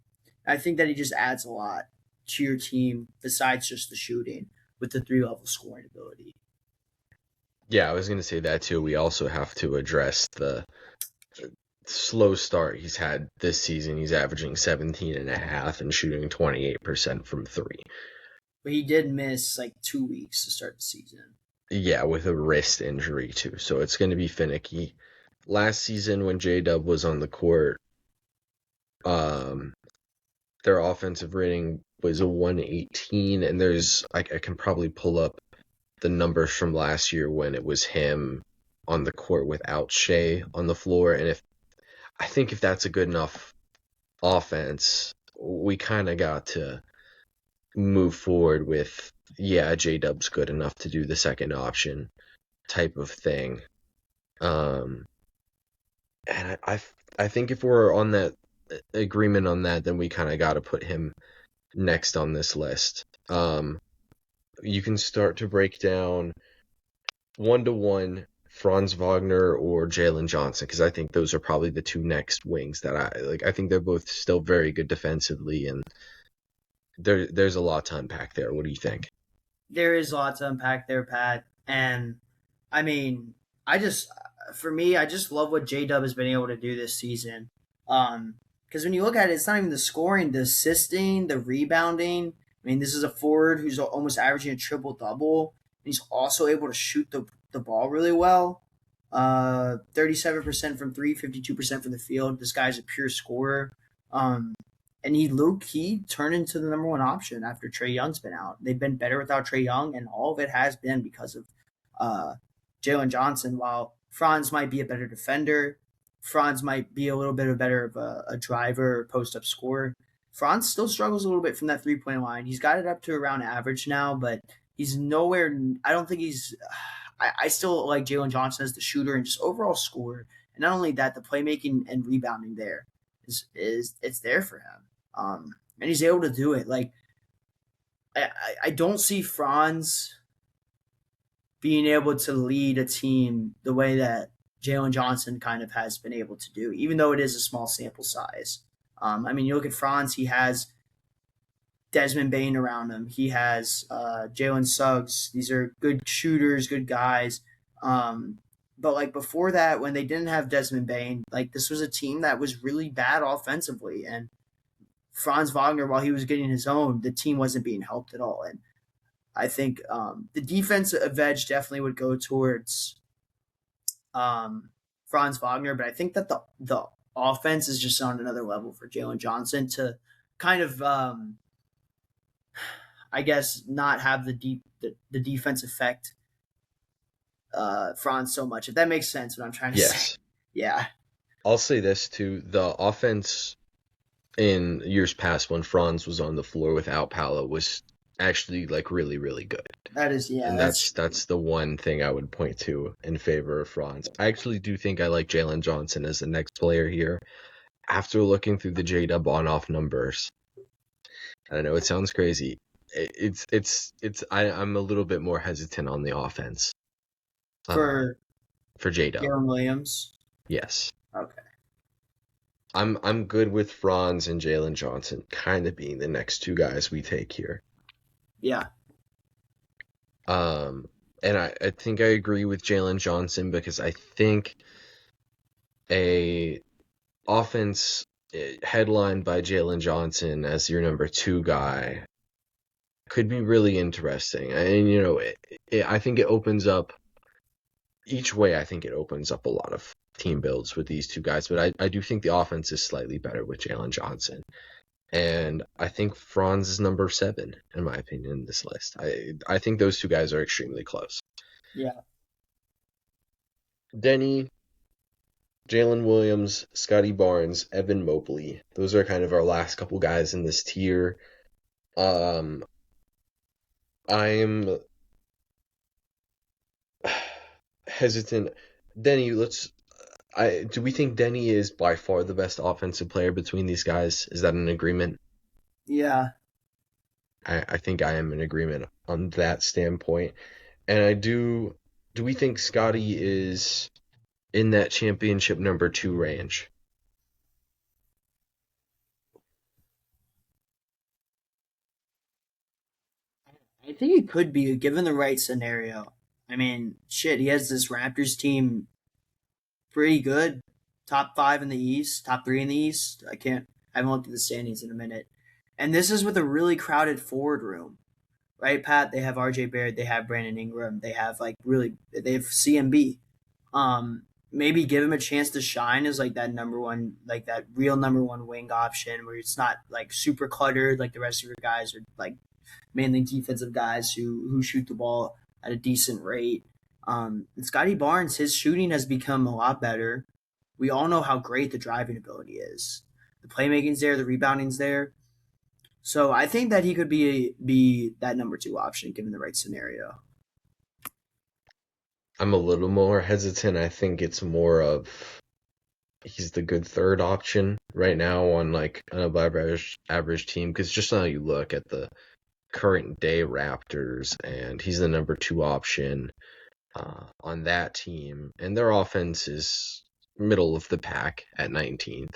B: I think that he just adds a lot. to your team besides just the shooting with the 3-level scoring ability.
A: Yeah, I was going to say that too. We also have to address the slow start he's had this season. He's averaging 17.5 and shooting 28% from three.
B: But he did miss like 2 weeks to start the season.
A: Yeah, with a wrist injury too, so it's going to be finicky. Last season when J-Dub was on the court, their offensive rating was a 118, and I can probably pull up the numbers from last year when it was him on the court without Shea on the floor, and I think if that's a good enough offense, we kind of got to move forward with, yeah, J-Dub's good enough to do the second option type of thing. And I think if we're on that agreement on that, then we kind of got to put him next on this list. You can start to break down 1-to-1 Franz Wagner or Jalen Johnson, because I think those are probably the two next wings that I like. I think they're both still very good defensively, and there's a lot to unpack there. What do you think?
B: There is a lot to unpack there, Pat. And I mean, for me, I just love what J Dub has been able to do this season. Because when you look at it, it's not even the scoring, the assisting, the rebounding. I mean, this is a forward who's almost averaging a triple double. He's also able to shoot the ball really well. 37% from three, 52% from the field. This guy's a pure scorer. And he turned into the number one option after Trae Young's been out. They've been better without Trae Young, and all of it has been because of Jalen Johnson. While Franz might be a better defender, Franz might be a little bit better of a driver or post-up scorer. Franz still struggles a little bit from that three-point line. He's got it up to around average now, but he's nowhere. I don't think he's. I still like Jalen Johnson as the shooter and just overall scorer. And not only that, the playmaking and rebounding there is it's there for him. And he's able to do it. Like I don't see Franz being able to lead a team the way that Jalen Johnson kind of has been able to do, even though it is a small sample size. I mean, you look at Franz, he has Desmond Bane around him. He has Jalen Suggs. These are good shooters, good guys. But like before that, when they didn't have Desmond Bane, like this was a team that was really bad offensively. And Franz Wagner, while he was getting his own, the team wasn't being helped at all. And I think the defensive edge definitely would go towards Franz Wagner, but I think that the offense is just on another level for Jalen Johnson to kind of, I guess, not have the defense affect Franz so much. If that makes sense, what I'm trying to say. Yeah.
A: I'll say this too: the offense in years past when Franz was on the floor without Paolo was actually like really, really good.
B: That is, yeah.
A: And that's the one thing I would point to in favor of Franz. I actually do think I like Jalen Johnson as the next player here. After looking through the J-Dub on-off numbers, I don't know, it sounds crazy. I'm a little bit more hesitant on the offense.
B: For
A: J-Dub.
B: Jalen Williams?
A: Yes.
B: Okay.
A: I'm good with Franz and Jalen Johnson kind of being the next two guys we take here.
B: Yeah.
A: And I think I agree with Jalen Johnson because I think a offense headlined by Jalen Johnson as your number two guy could be really interesting. And, I think it opens up each way. I think it opens up a lot of team builds with these two guys, but I do think the offense is slightly better with Jalen Johnson. And I think Franz is number 7, in my opinion, in this list. I think those two guys are extremely close.
B: Yeah.
A: Denny, Jalen Williams, Scotty Barnes, Evan Mobley. Those are kind of our last couple guys in this tier. I'm hesitant. Denny, do we think Denny is by far the best offensive player between these guys? Is that an agreement?
B: Yeah.
A: I think I am in agreement on that standpoint. And do we think Scotty is in that championship number 2 range?
B: I think it could be given the right scenario. I mean, shit, he has this Raptors team pretty good, top five in the East, top three in the East. I haven't looked at the standings in a minute, and this is with a really crowded forward room, right? Pat, they have R.J. Barrett, they have Brandon Ingram, they have CMB. Maybe give him a chance to shine as like that number one, like that real number one wing option where it's not like super cluttered like the rest of your guys are like mainly defensive guys who shoot the ball at a decent rate. And Scotty Barnes, his shooting has become a lot better. We all know how great the driving ability is. The playmaking's there, the rebounding's there. So I think that he could be that number two option given the right scenario.
A: I'm a little more hesitant. I think it's more of he's the good third option right now on like an above average team because just now you look at the current day Raptors and he's the number two option on that team and their offense is middle of the pack at 19th.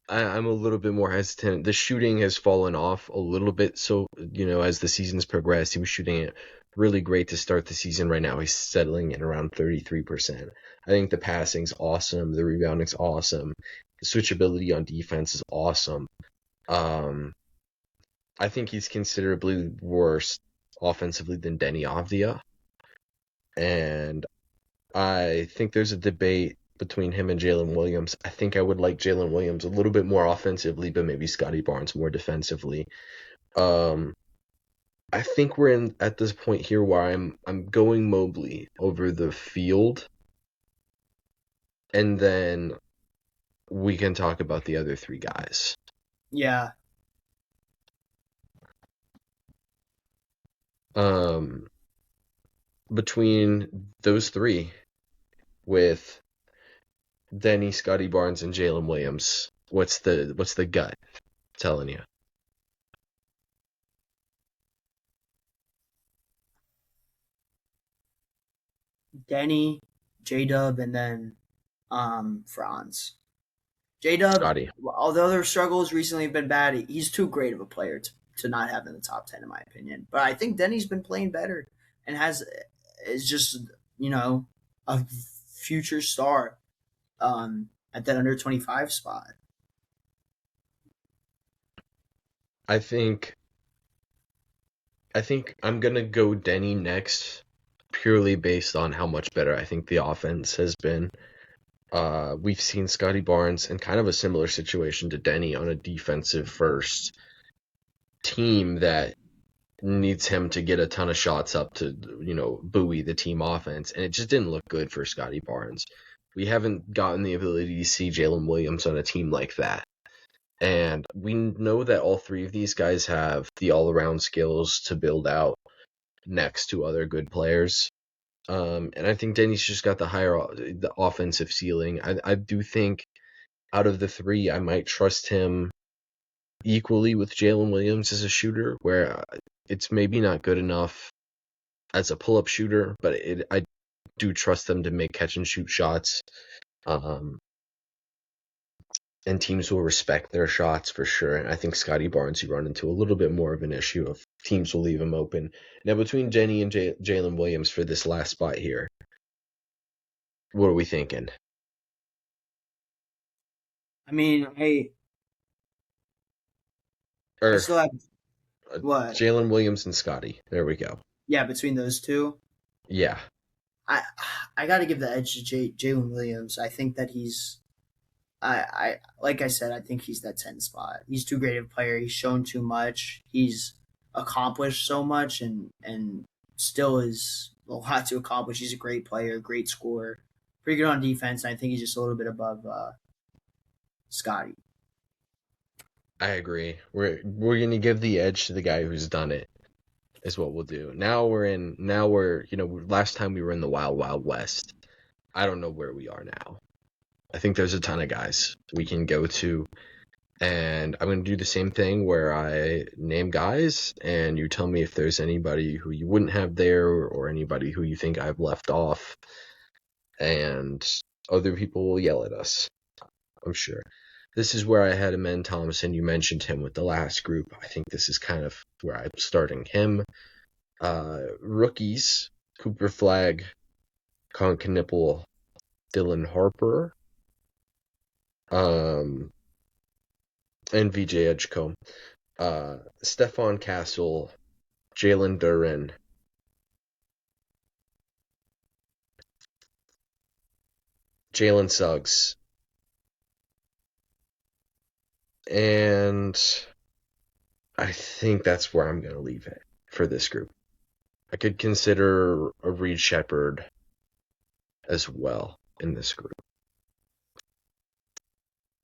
A: I'm a little bit more hesitant. The shooting has fallen off a little bit. So, as the season's progressed, he was shooting it really great to start the season. Right now, he's settling in around 33%. I think the passing's awesome. The rebounding's awesome. The switchability on defense is awesome. I think he's considerably worse offensively than Deni Avdija. And I think there's a debate between him and Jalen Williams. I think I would like Jalen Williams a little bit more offensively, but maybe Scotty Barnes more defensively. I think we're at this point here where I'm going Mobley over the field, and then we can talk about the other three guys.
B: Yeah.
A: Between those three, with Deni, Scotty Barnes, and Jalen Williams, what's the gut telling you?
B: Deni, J Dub, and then Franz. J Dub,
A: Scotty.
B: although their struggles recently have been bad, he's too great of a player to not have in the top 10, in my opinion. But I think Deni's been playing better and is just, a future star at that under 25 spot.
A: I think I'm going to go Deni next, purely based on how much better I think the offense has been. We've seen Scotty Barnes in kind of a similar situation to Deni on a defensive first team that needs him to get a ton of shots up to, buoy the team offense. And it just didn't look good for Scotty Barnes. We haven't gotten the ability to see Jalen Williams on a team like that. And we know that all three of these guys have the all-around skills to build out next to other good players. And I think Deni's just got the offensive ceiling. I do think out of the three, I might trust him equally with Jalen Williams as a shooter, where it's maybe not good enough as a pull-up shooter, but I do trust them to make catch-and-shoot shots. And teams will respect their shots for sure. And I think Scotty Barnes, you run into a little bit more of an issue of teams will leave him open. Now, between Deni and Jalen Williams for this last spot here, what are we thinking?
B: I mean, I still have what?
A: Jalen Williams and Scotty. There we go.
B: Yeah, between those two.
A: Yeah.
B: I got to give the edge to Jalen Williams. I think that I like I said, I think he's that 10 spot. He's too great of a player. He's shown too much. He's accomplished so much and still is a lot to accomplish. He's a great player, great scorer, pretty good on defense. And I think he's just a little bit above Scotty.
A: I agree. We're gonna give the edge to the guy who's done it. Is what we'll do. Now we're last time we were in the Wild Wild West. I don't know where we are now. I think there's a ton of guys we can go to, and I'm going to do the same thing where I name guys, and you tell me if there's anybody who you wouldn't have there or anybody who you think I've left off, and other people will yell at us, I'm sure. This is where I had Amen Thompson. You mentioned him with the last group. I think this is kind of where I'm starting him. Rookies, Cooper Flagg, Con Knipple, Dylan Harper, and VJ Edgecombe. Stephon Castle, Jalen Duren, Jalen Suggs, and I think that's where I'm going to leave it for this group. I could consider a Reed Shepherd as well in this group.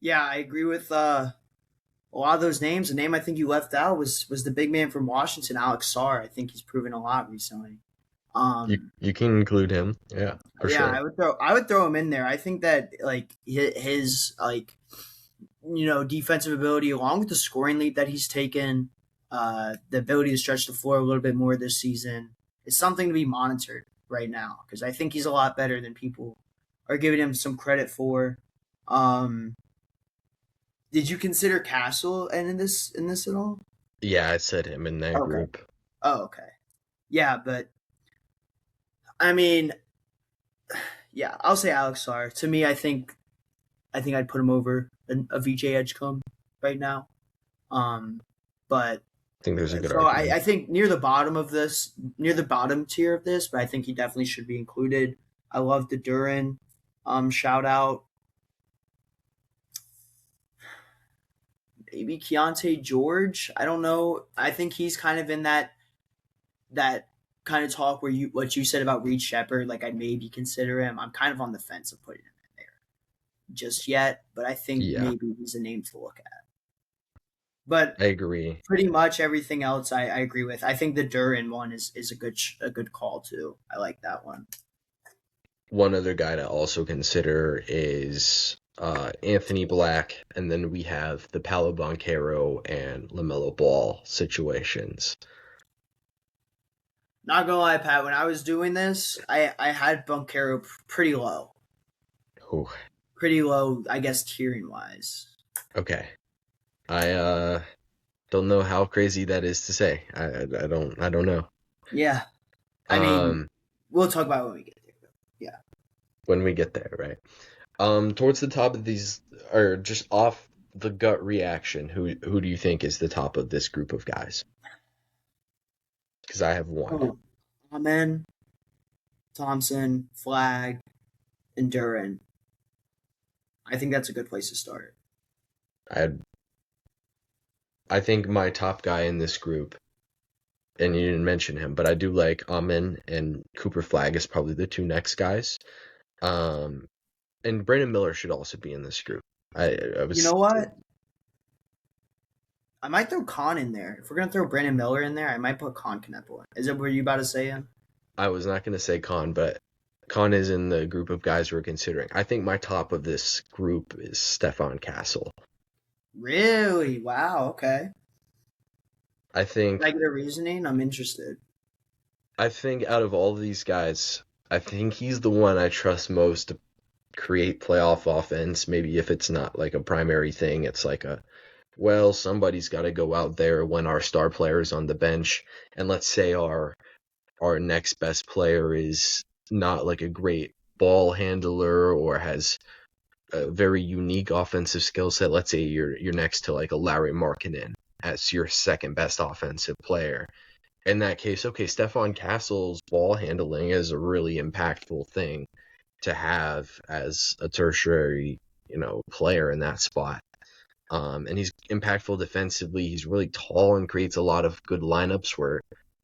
B: Yeah, I agree with a lot of those names. The name I think you left out was the big man from Washington, Alex Sarr. I think he's proven a lot recently.
A: You can include him, yeah, for
B: yeah,
A: sure.
B: I would throw him in there. I think that like his like defensive ability, along with the scoring lead that he's taken, the ability to stretch the floor a little bit more this season, is something to be monitored right now because I think he's a lot better than people are giving him some credit for. Did you consider Castle in this at all?
A: Yeah, I said him in that
B: Okay.
A: group.
B: Oh, okay. Yeah, but I mean, yeah, I'll say Alex Sarr. To me, I think I'd put him over a VJ Edgecombe right now. But
A: I think there's a good
B: so
A: argument.
B: I think near the bottom tier of this, but I think he definitely should be included. I love the Duren shout out. Maybe Keontae George. I don't know. I think he's kind of in that kind of talk where what you said about Reed Shepherd. Like I'd maybe consider him. I'm kind of on the fence of putting him in there just yet, but I think
A: Yeah,
B: maybe he's a name to look at. But
A: I agree.
B: pretty much everything else I agree with. I think the Duren one is a good call too. I like that one.
A: One other guy to also consider is Anthony Black, and then we have the Paolo Banchero and LaMelo Ball situations.
B: Not gonna lie, Pat. When I was doing this, I had Banchero pretty low.
A: Ooh,
B: Pretty low, I guess, tiering wise.
A: okay. I don't know how crazy that is to say. I don't know.
B: Yeah, I mean, we'll talk about it when we get there. Yeah.
A: When we get there, right? Towards the top of these, or just off the gut reaction, who do you think is the top of this group of guys? Because I have one.
B: Oh, Amen, Thompson, Flagg, and Duren. I think that's a good place to start.
A: I think my top guy in this group, and you didn't mention him, but I do like Amen and Cooper Flagg is probably the two next guys. And Brandon Miller should also be in this group. I was.
B: You know what? I might throw Con in there. If we're gonna throw Brandon Miller in there, I might put Con Kneppel in. Is it what you about to say him?
A: I was not going to say Con, but Con is in the group of guys we're considering. I think my top of this group is Stephon Castle.
B: Really? Wow. Okay.
A: I think
B: Can I get a reasoning? I'm interested.
A: out of all of these guys, I think he's the one I trust most to create playoff offense. Maybe if it's not like a primary thing, it's like somebody's got to go out there when our star player is on the bench, and let's say our next best player is not like a great ball handler or has a very unique offensive skill set. Let's say you're next to like a Larry Markkinen as your second best offensive player. In that case, okay, Stephon Castle's ball handling is a really impactful thing to have as a tertiary, player in that spot. And he's impactful defensively. He's really tall and creates a lot of good lineups where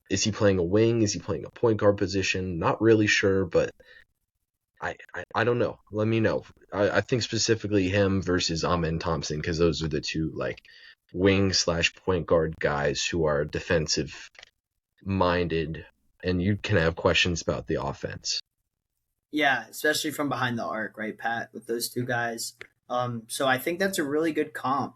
A: is he playing a wing? Is he playing a point guard position? Not really sure, but I don't know. Let me know. I think specifically him versus Amen Thompson because those are the two like wing/point guard guys who are defensive minded, and you can have questions about the offense.
B: Yeah, especially from behind the arc, right, Pat, with those two guys. So I think that's a really good comp.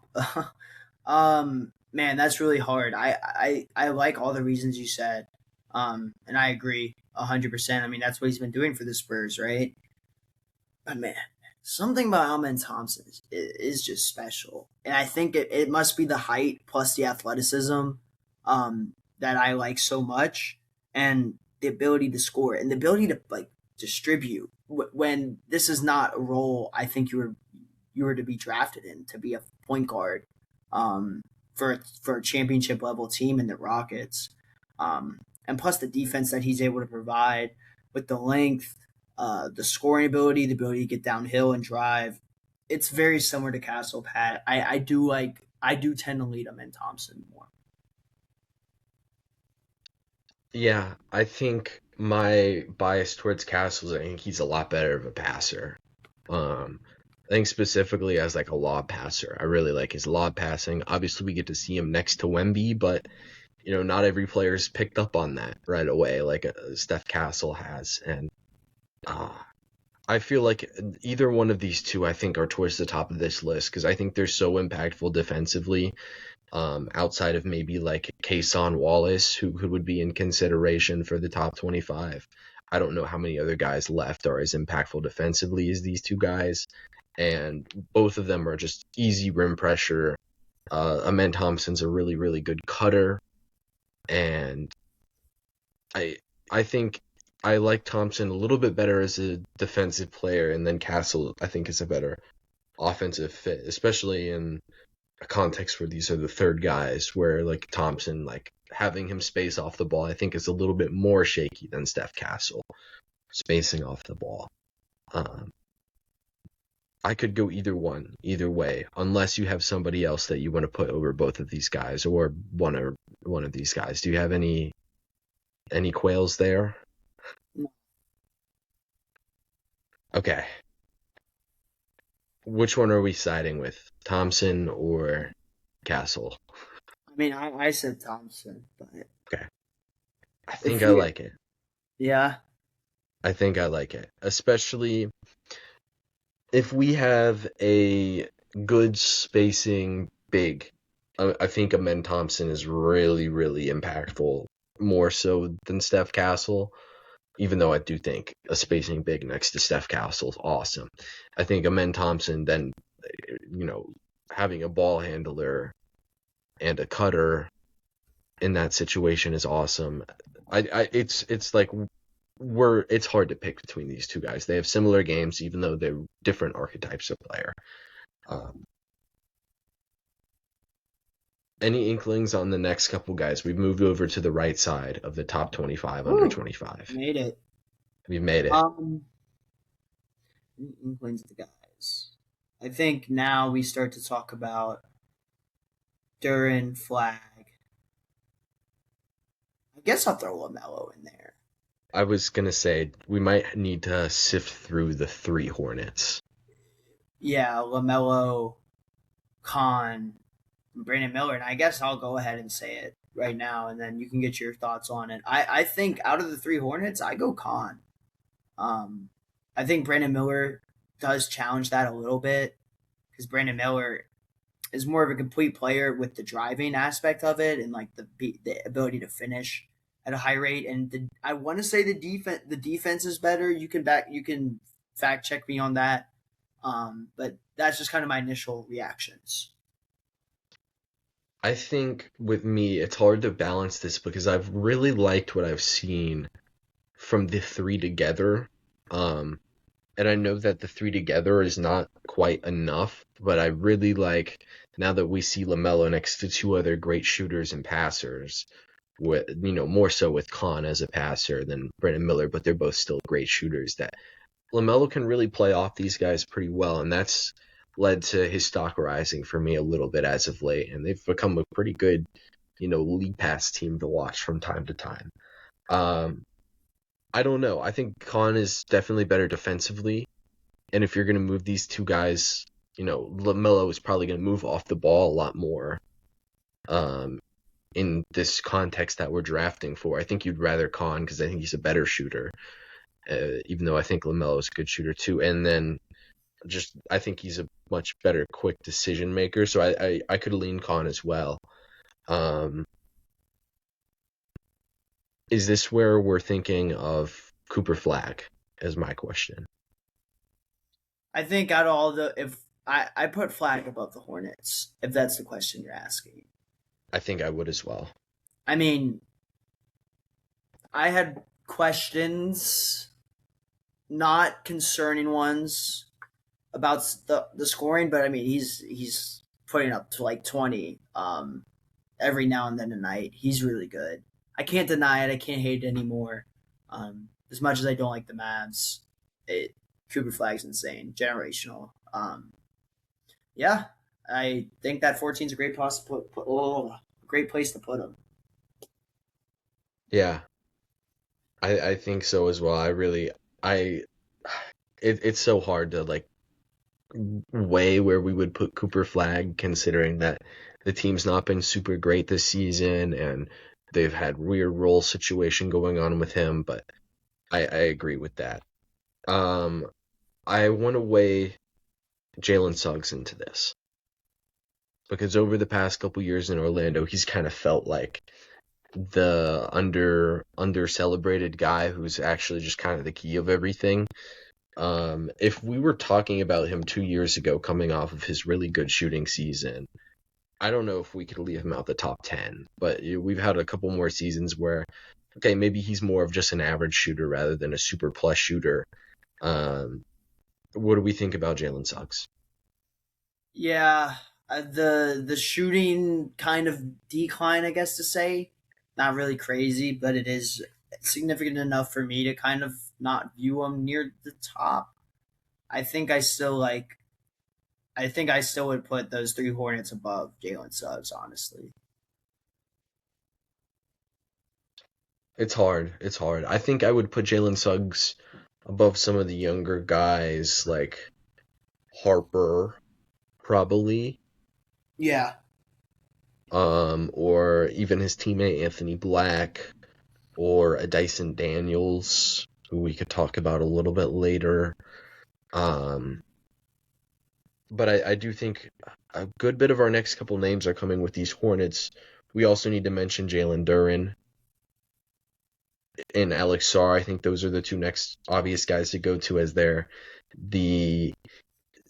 B: Man, that's really hard. I like all the reasons you said. And I agree 100%. I mean, that's what he's been doing for the Spurs, right? But man, something about Amen Thompson is just special, and I think it must be the height plus the athleticism that I like so much, and the ability to score and the ability to like distribute when this is not a role I think you were to be drafted in to be a point guard for a championship level team in the Rockets, and plus the defense that he's able to provide with the length, the scoring ability, the ability to get downhill and drive. It's very similar to Castle Pat. I do tend to lead him in Thompson more.
A: Yeah, I think my bias towards Castles, I think he's a lot better of a passer. I think specifically as like a lob passer, I really like his lob passing. Obviously, we get to see him next to Wemby, but not every player's picked up on that right away, like Steph Castle has, and uh, I feel like either one of these two, I think, are towards the top of this list because I think they're so impactful defensively. Outside of maybe like Kason Wallace, who would be in consideration for the top 25. I don't know how many other guys left are as impactful defensively as these two guys, and both of them are just easy rim pressure. Amen Thompson's a really, really good cutter, and I I think I like Thompson a little bit better as a defensive player, and then Castle I think is a better offensive fit, especially in a context where these are the third guys, where like Thompson, like having him space off the ball, I think is a little bit more shaky than Steph Castle spacing off the ball. Um, I could go either way, unless you have somebody else that you want to put over both of these guys or one of these guys. Do you have any quails there? Okay. Which one are we siding with? Thompson or Castle?
B: I mean, I said Thompson, but
A: Okay. I
B: if
A: think I
B: you,
A: like it.
B: yeah,
A: I think I like it. Especially if we have a good spacing big. I think Amen Thompson is really, really impactful, more so than Steph Castle, even though I do think a spacing big next to Steph Castle is awesome. I think Amen Thompson then, having a ball handler and a cutter in that situation is awesome. It's like it's hard to pick between these two guys. They have similar games, even though they're different archetypes of player. Um, any inklings on the next couple guys? We've moved over to the right side of the top 25 under
B: Woo,
A: 25.
B: made it.
A: We've made it.
B: Inklings the guys. I think now we start to talk about Duran Flag. I guess I'll throw LaMelo in there.
A: I was gonna say we might need to sift through the three Hornets.
B: Yeah, LaMelo, Khan, and Brandon Miller, and I guess I'll go ahead and say it right now, and then you can get your thoughts on it. I think out of the three Hornets, I go Khan. I think Brandon Miller does challenge that a little bit because Brandon Miller is more of a complete player with the driving aspect of it and like the ability to finish at a high rate. And I want to say the defense is better. You can fact check me on that. But that's just kind of my initial reactions.
A: I think with me, it's hard to balance this because I've really liked what I've seen from the three together. And I know that the three together is not quite enough, but I really like now that we see LaMelo next to two other great shooters and passers, with more so with Khan as a passer than Brandon Miller, but they're both still great shooters. That LaMelo can really play off these guys pretty well, and that's led to his stock rising for me a little bit as of late, and they've become a pretty good, league pass team to watch from time to time. I don't know. I think Khan is definitely better defensively, and if you're going to move these two guys, LaMelo is probably going to move off the ball a lot more. In this context that we're drafting for, I think you'd rather Khan because I think he's a better shooter, even though I think LaMelo is a good shooter too. And then I think he's a much better quick decision maker, so I could lean Khan as well. Is this where we're thinking of Cooper Flag as my question?
B: I think out of all the if I put Flag above the Hornets, if that's the question you're asking.
A: I think I would as well.
B: I mean, I had questions, not concerning ones about the scoring, but I mean he's putting up to like 20 every now and then a night. He's really good. I can't deny it. I can't hate it anymore. As much as I don't like the Mavs, Cooper Flag's insane, generational. Yeah, I think that 14 is a great great place to put him.
A: Yeah, I think so as well. I it's so hard to like weigh where we would put Cooper Flag, considering that the team's not been super great this season and they've had weird role situation going on with him, but I agree with that. Um, I want to weigh Jalen Suggs into this because over the past couple years in Orlando, he's kind of felt like the under celebrated guy who's actually just kind of the key of everything. If we were talking about him 2 years ago, coming off of his really good shooting season, I don't know if we could leave him out the top 10, but we've had a couple more seasons where, okay, maybe he's more of just an average shooter rather than a super plus shooter. Um, what do we think about Jalen Suggs?
B: Yeah, the shooting kind of decline, I guess to say, not really crazy, but it is significant enough for me to kind of not view him near the top. I think I still like. I think I still would put those three Hornets above Jalen Suggs, honestly.
A: It's hard. It's hard. I think I would put Jalen Suggs above some of the younger guys like Harper, probably,
B: Yeah,
A: or even his teammate Anthony Black, or a Dyson Daniels, who we could talk about a little bit later. Um, but I do think a good bit of our next couple names are coming with these Hornets. We also need to mention Jalen Duren and Alex Sarr. I think those are the two next obvious guys to go to as the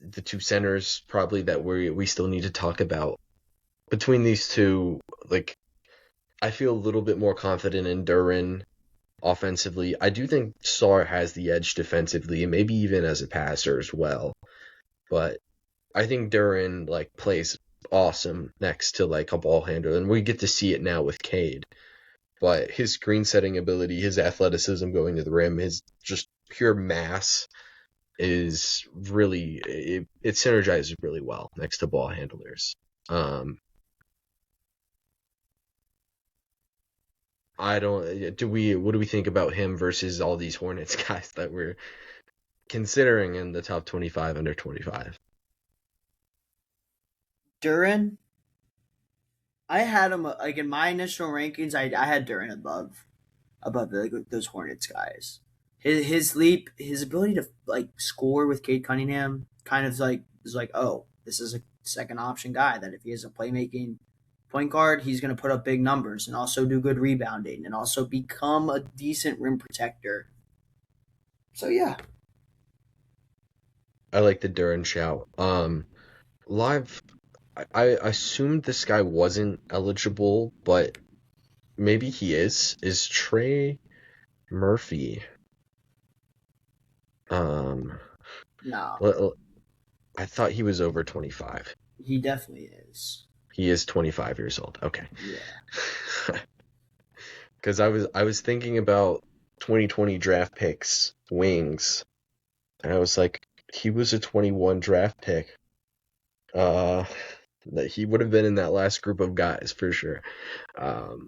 A: the two centers probably that we still need to talk about. Between these two, like I feel a little bit more confident in Duren offensively. I do think Sarr has the edge defensively and maybe even as a passer as well. But I think Duren like plays awesome next to like a ball handler, and we get to see it now with Cade. But his screen setting ability, his athleticism going to the rim, his just pure mass is really it synergizes really well next to ball handlers. I don't do we what do we think about him versus all these Hornets guys that we're considering in the top 25 under 25?
B: Duran. I had him like in my initial rankings. I had Duran above like, those Hornets guys. His leap, his ability to like score with Cade Cunningham, kind of like is like, oh, this is a second option guy that if he has a playmaking point guard, he's going to put up big numbers and also do good rebounding and also become a decent rim protector. So yeah,
A: I like the Duran shout. Live I assumed this guy wasn't eligible, but maybe he is. Is Trey Murphy? Um,
B: no,
A: I thought he was over 25.
B: he definitely is.
A: He is 25 years old. Okay.
B: Yeah,
A: Because I was thinking about 2020 draft picks, wings, and I was like, he was a 21 draft pick. Uh, that he would have been in that last group of guys for sure. Um,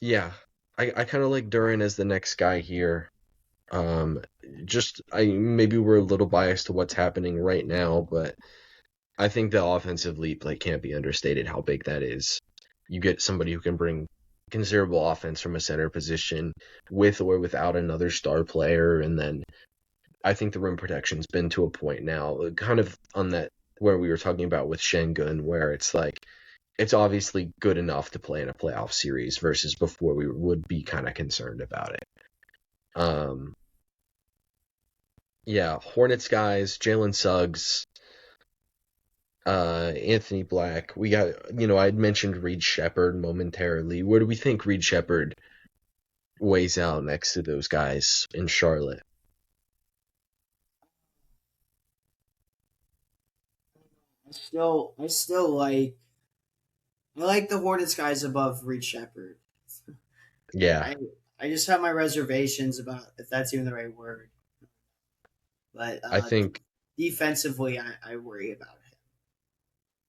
A: yeah, I kind of like Duran as the next guy here. Um, just I maybe we're a little biased to what's happening right now, but I think the offensive leap like can't be understated how big that is. You get somebody who can bring considerable offense from a center position with or without another star player, and then I think the rim protection's been to a point now, kind of on that where we were talking about with Şengün, where it's like it's obviously good enough to play in a playoff series versus before we would be kind of concerned about it. Um, Yeah, Hornets guys, Jalen Suggs, Anthony Black. We got, I'd mentioned Reed Shepard momentarily. Where do we think Reed Shepard weighs out next to those guys in Charlotte?
B: I like the Hornets guys above Reed Shepard.
A: Yeah,
B: I I just have my reservations about if that's even the right word. But
A: I think
B: defensively, I worry about him.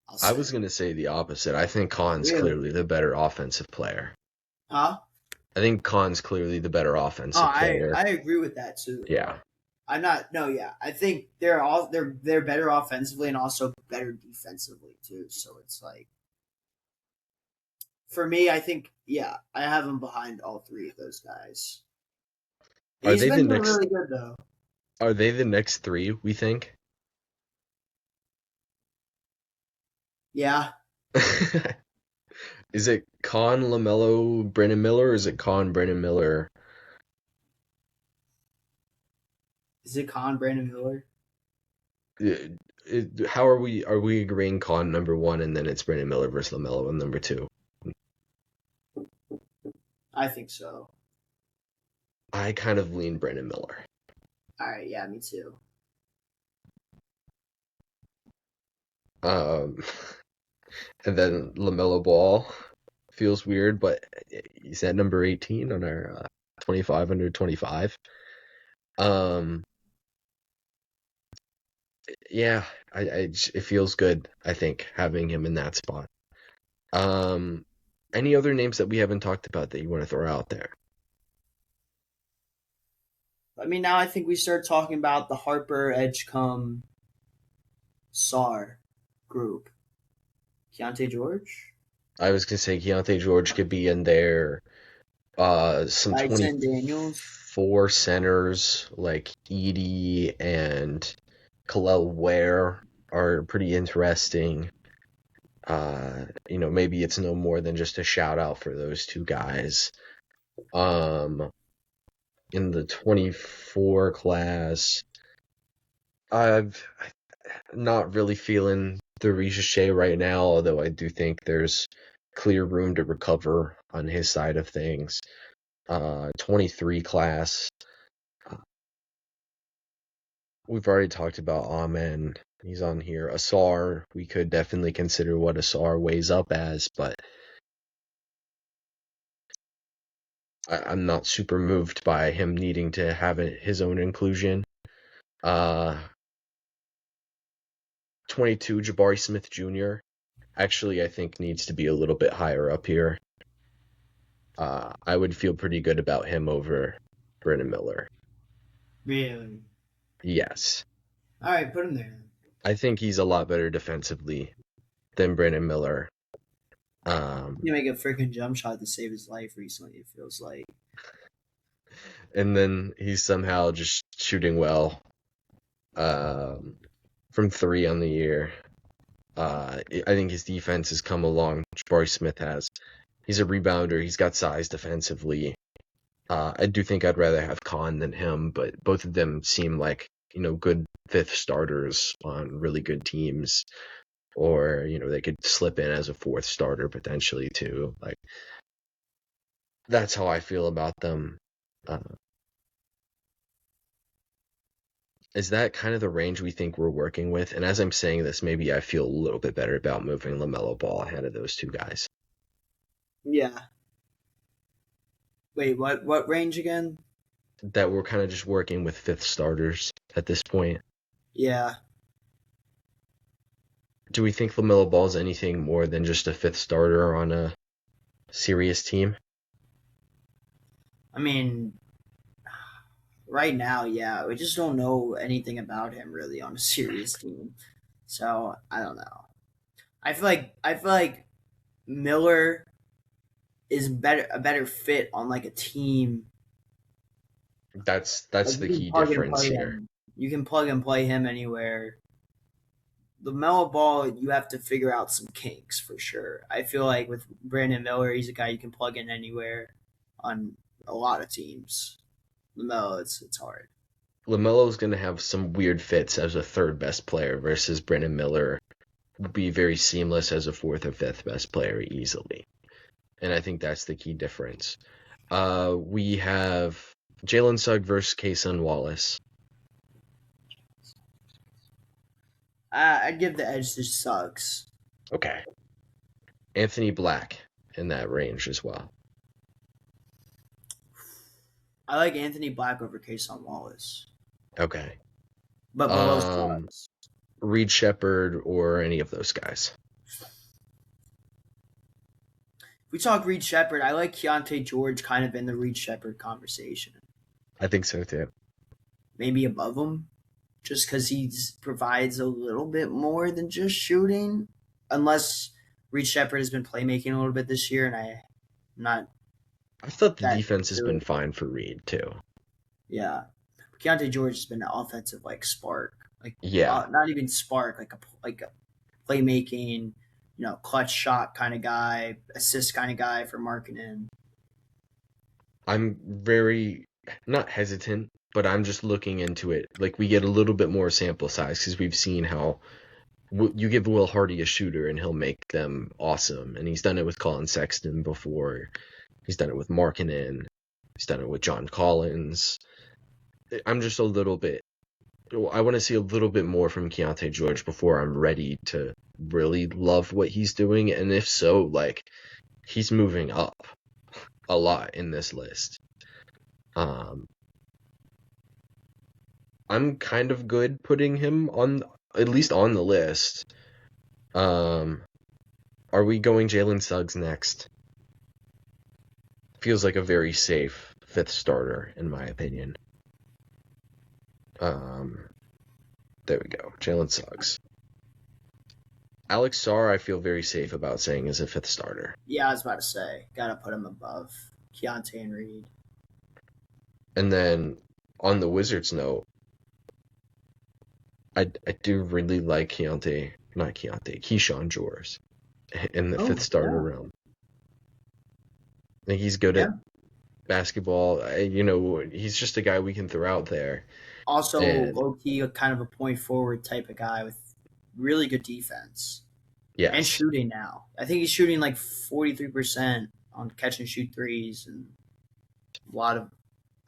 B: I'll
A: I was
B: say.
A: going to say the opposite. I think Khan's
B: Really?
A: clearly the better offensive player.
B: Huh?
A: I think Khan's clearly the better
B: Oh,
A: offensive player.
B: I agree with that too.
A: Yeah.
B: I'm not. No, yeah. I think they're better offensively and also better defensively too. So it's like for me, I think yeah, I have him behind all three of those guys.
A: Are
B: He's
A: they the
B: been doing
A: next
B: really good though.
A: are they the next three, we think?
B: Yeah.
A: Is it Khan, LaMelo, Brennan Miller, or is it Khan, Brennan Miller?
B: Is it Con Brandon Miller?
A: How are we agreeing Khan number one and then it's Brennan Miller versus LaMelo in number two?
B: I think so.
A: I kind of lean Brennan Miller.
B: All right. Yeah, me too.
A: Um, and then LaMelo Ball feels weird, but he's at number 18 on our 25 under 25. Um, yeah, it feels good, I think, having him in that spot. Um, any other names that we haven't talked about that you want to throw out there?
B: I mean, now I think we start talking about the Harper, Edgecombe, Sar group. Keontae George,
A: I was gonna say Keontae George could be in there. Some
B: Dyson Daniels.
A: 24 centers like Edie and Kalel Ware are pretty interesting. Maybe it's no more than just a shout out for those two guys. Um, in the 24 class, I'm not really feeling the Ricochet right now, although I do think there's clear room to recover on his side of things. 23 class, we've already talked about Amen. He's on here. Asar, we could definitely consider what Asar weighs up as, but I'm not super moved by him needing to have his own inclusion. Uh, 22, Jabari Smith Jr. Actually, I think needs to be a little bit higher up here. I would feel pretty good about him over Brennan Miller.
B: Really?
A: Yes.
B: All right, put him there.
A: I think he's a lot better defensively than Brennan Miller.
B: He make a freaking jump shot to save his life recently. It feels like.
A: And then he's somehow just shooting well from three on the year. I think his defense has come along. Jabari Smith has. He's a rebounder. He's got size defensively. I do think I'd rather have Khan than him, but both of them seem like good fifth starters on really good teams, or they could slip in as a fourth starter potentially too. Like that's how I feel about them. Uh, is that kind of the range we think we're working with? And as I'm saying this, maybe I feel a little bit better about moving LaMelo Ball ahead of those two guys.
B: Yeah. Wait, what range again?
A: That we're kind of just working with fifth starters at this point.
B: Yeah.
A: Do we think LaMelo Ball is anything more than just a fifth starter on a serious team?
B: I mean, right now, yeah, we just don't know anything about him really on a serious team. So I don't know. I feel like Miller is a better fit on like a team.
A: That's
B: Like
A: the
B: you can
A: key
B: plug and
A: difference
B: play
A: here.
B: him. You can plug and play him anywhere. The Melo Ball, you have to figure out some kinks for sure. I feel like with Brandon Miller, he's a guy you can plug in anywhere on a lot of teams. Melo, it's hard.
A: LaMelo's going to have some weird fits as a third best player versus Brandon Miller will be very seamless as a fourth or fifth best player easily. And I think that's the key difference. We have Jalen Suggs versus Cason Wallace.
B: I'd give the edge to Suggs.
A: Okay. Anthony Black in that range as well.
B: I like Anthony Black over Kason Wallace,
A: Okay.
B: but below Suggs.
A: Reed Shepherd or any of those guys.
B: If we talk Reed Shepherd, I like Keontae George kind of in the Reed Shepherd conversation.
A: I think so too.
B: Maybe above him, just because he provides a little bit more than just shooting. Unless Reed Shepherd has been playmaking a little bit this year, and I'm not.
A: I thought the
B: that
A: defense has
B: good.
A: been fine for Reed too.
B: Yeah, Keontae George has been an offensive spark,
A: Yeah.
B: not even spark, like a playmaking, clutch shot kind of guy, assist kind of guy for Markkanen.
A: I'm very not hesitant, but I'm just looking into it. Like we get a little bit more sample size because we've seen how you give Will Hardy a shooter and he'll make them awesome. And he's done it with Colin Sexton before. He's done it with Markkanen. He's done it with John Collins. I'm just a little bit. I want to see a little bit more from Keontae George before I'm ready to really love what he's doing. And if so, he's moving up a lot in this list. I'm kind of good putting him on, at least on the list. Are we going Jalen Suggs next? Feels like a very safe fifth starter, in my opinion. There we go. Jalen Suggs. Alex Sarr, I feel very safe about saying is a fifth starter.
B: Yeah, I was about to say, gotta put him above Keontae and Reed.
A: And then on the Wizards note, I do really like Keyshawn George in the fifth starter realm. I think he's good at basketball. He's just a guy we can throw out there.
B: Also, low-key, kind of a point forward type of guy with really good defense.
A: Yes.
B: And shooting now. I think he's shooting 43% on catch and shoot threes and a lot of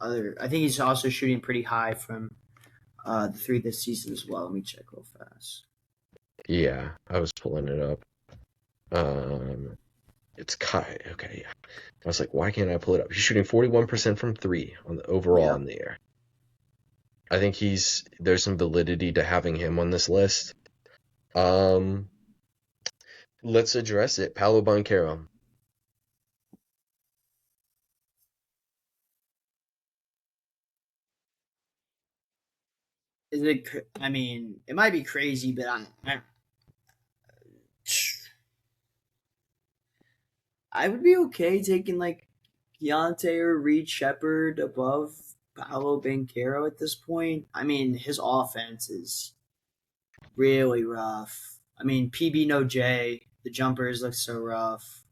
B: other. I think he's also shooting pretty high from the three this season as well. Let me check real fast.
A: Yeah, I was pulling it up. It's Kai. Okay, yeah. I was like, why can't I pull it up? He's shooting 41% from three on the overall in the year. I think there's some validity to having him on this list. Let's address it. Paolo Banchero.
B: I mean, it might be crazy, but I would be okay taking Keontae or Reed Shepherd above Paolo Banchero at this point. I mean, his offense is really rough. I mean, PB no J, the jumpers look so rough.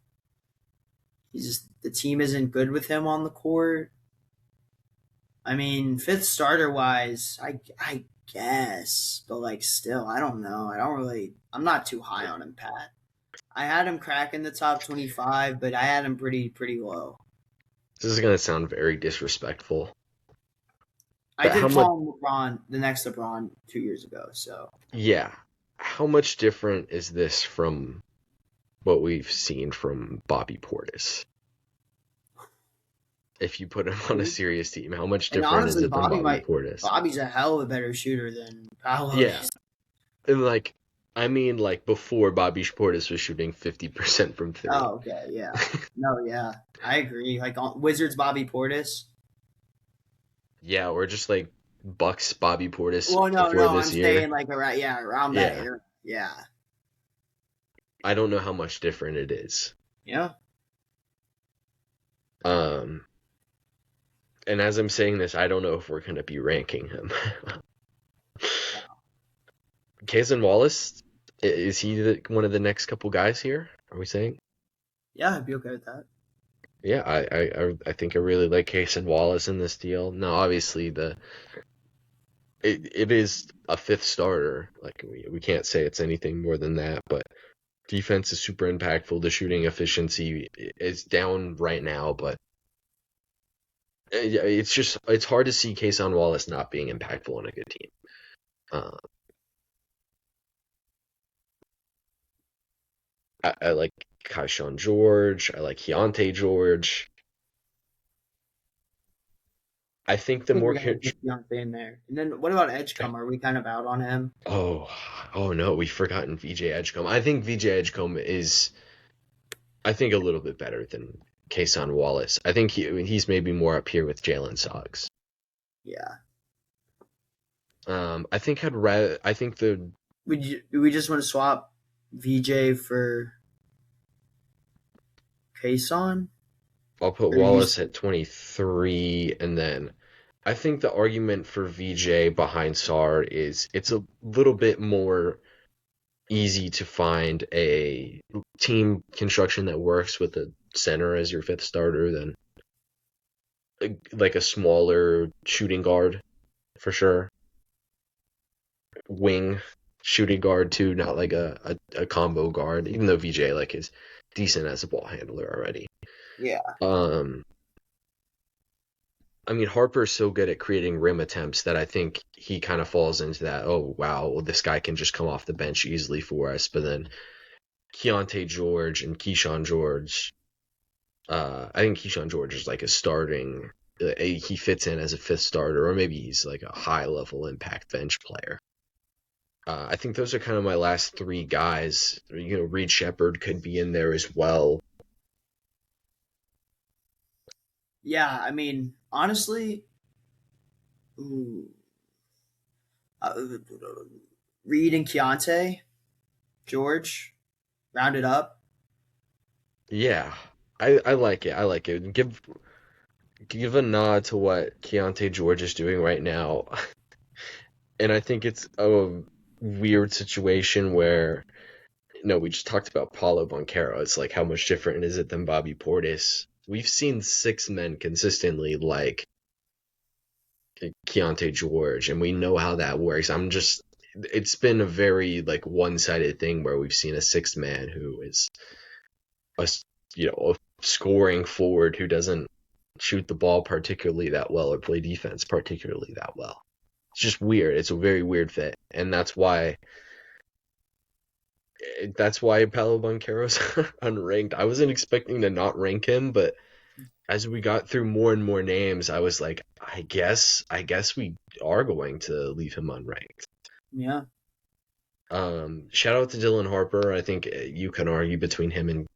B: The team isn't good with him on the court. I mean, fifth starter wise, I guess, but still, I don't know. I'm not too high on him, Pat. I had him cracking the top 25, but I had him pretty low.
A: This is gonna sound very disrespectful.
B: I did call him LeBron, the next LeBron 2 years ago. So
A: yeah, how much different is this from what we've seen from Bobby Portis? If you put him on a serious team, how much different is it from Bobby Portis?
B: Bobby's a hell of a better shooter than Paolo.
A: Yeah, and before Bobby Portis was shooting 50% from three.
B: Oh, okay, yeah. No, yeah, I agree. Wizards Bobby Portis.
A: Yeah, or just Bucks Bobby Portis.
B: Well, no, I'm saying around that era. Yeah.
A: I don't know how much different it is.
B: Yeah.
A: And as I'm saying this, I don't know if we're going to be ranking him. Cason Wallace, is he one of the next couple guys here? Are we saying?
B: Yeah, I'd be okay with that.
A: Yeah, I think I really like Cason Wallace in this deal. Now, obviously, the it is a fifth starter. Like we can't say it's anything more than that, but defense is super impactful. The shooting efficiency is down right now, but it's hard to see Kason Wallace not being impactful on a good team. I like Kayshawn George. I like Keontae George. I think the
B: I think
A: more
B: we gotta get Deontay in there. And then what about Edgecombe? Are we kind of out on him?
A: oh no, we've forgotten VJ Edgecombe. I think VJ Edgecombe is, I think, a little bit better than Kason Wallace. I think he's maybe more up here with Jalen Suggs.
B: Yeah.
A: I think I'd rather. I think the.
B: We just want to swap VJ for Kason?
A: I'll put
B: Or you
A: Wallace at 23, and then I think the argument for VJ behind Sar is it's a little bit more easy to find a team construction that works with a center as your fifth starter than like a smaller shooting guard for sure. Wing shooting guard too, not like a combo guard, even though VJ like is decent as a ball handler already.
B: Yeah.
A: I mean, Harper's so good at creating rim attempts that I think he kind of falls into that, oh, wow, well, this guy can just come off the bench easily for us. But then Keontae George and Keyshawn George, I think Keyshawn George is like a starting, he fits in as a fifth starter, or maybe he's like a high-level impact bench player. I think those are kind of my last three guys. You know, Reed Shepherd could be in there as well.
B: Yeah, I mean, honestly, ooh, uh, Reed and Keontae, George, round it up.
A: Yeah, I like it. I like it. Give a nod to what Keontae George is doing right now. And I think it's a weird situation where, we just talked about Paulo Banchero. It's like, how much different is it than Bobby Portis? We've seen six men consistently like Keontae George, and we know how that works. It's been a very like one-sided thing where we've seen a sixth man who is a scoring forward who doesn't shoot the ball particularly that well or play defense particularly that well. It's just weird. It's a very weird fit, and that's why Paolo Banchero's unranked. I wasn't expecting to not rank him, but as we got through more and more names, I was like, I guess we are going to leave him unranked.
B: Yeah.
A: Shout out to Dylan Harper. I think you can argue between him and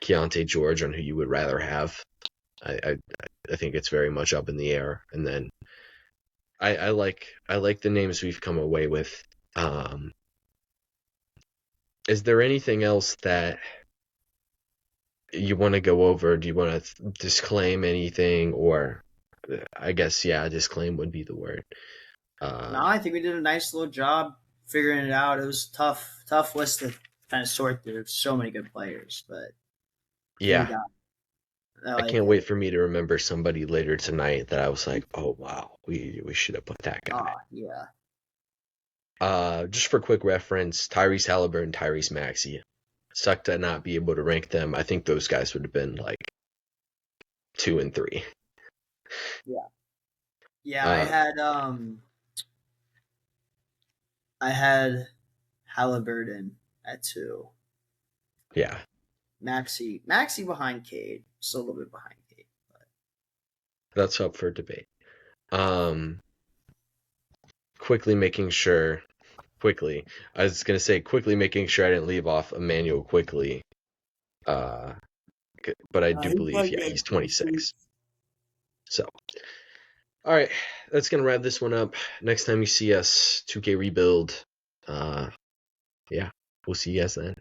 A: Keontae George on who you would rather have. I think it's very much up in the air. And then I like the names we've come away with. Is there anything else that you want to go over? Do you want to disclaim anything? Or I guess, yeah, disclaim would be the word.
B: No, I think we did a nice little job figuring it out. It was tough list to kind of sort through. So many good players, but
A: yeah, I can't
B: it.
A: wait for me to remember somebody later tonight that I was like, oh wow, we should have put that guy.
B: Yeah.
A: Just for quick reference, Tyrese Halliburton, Tyrese Maxey. Sucked to not be able to rank them. I think those guys would have been like 2 and 3.
B: Yeah. Yeah, I had Halliburton at 2.
A: Yeah.
B: Maxey behind Cade. Just a little bit behind Cade. But
A: that's up for debate. Quickly making sure I making sure I didn't leave off Emmanuel Quickley. But I do believe, he's 26. So, all right, that's going to wrap this one up. Next time you see us, 2K Rebuild. Yeah, we'll see you guys then.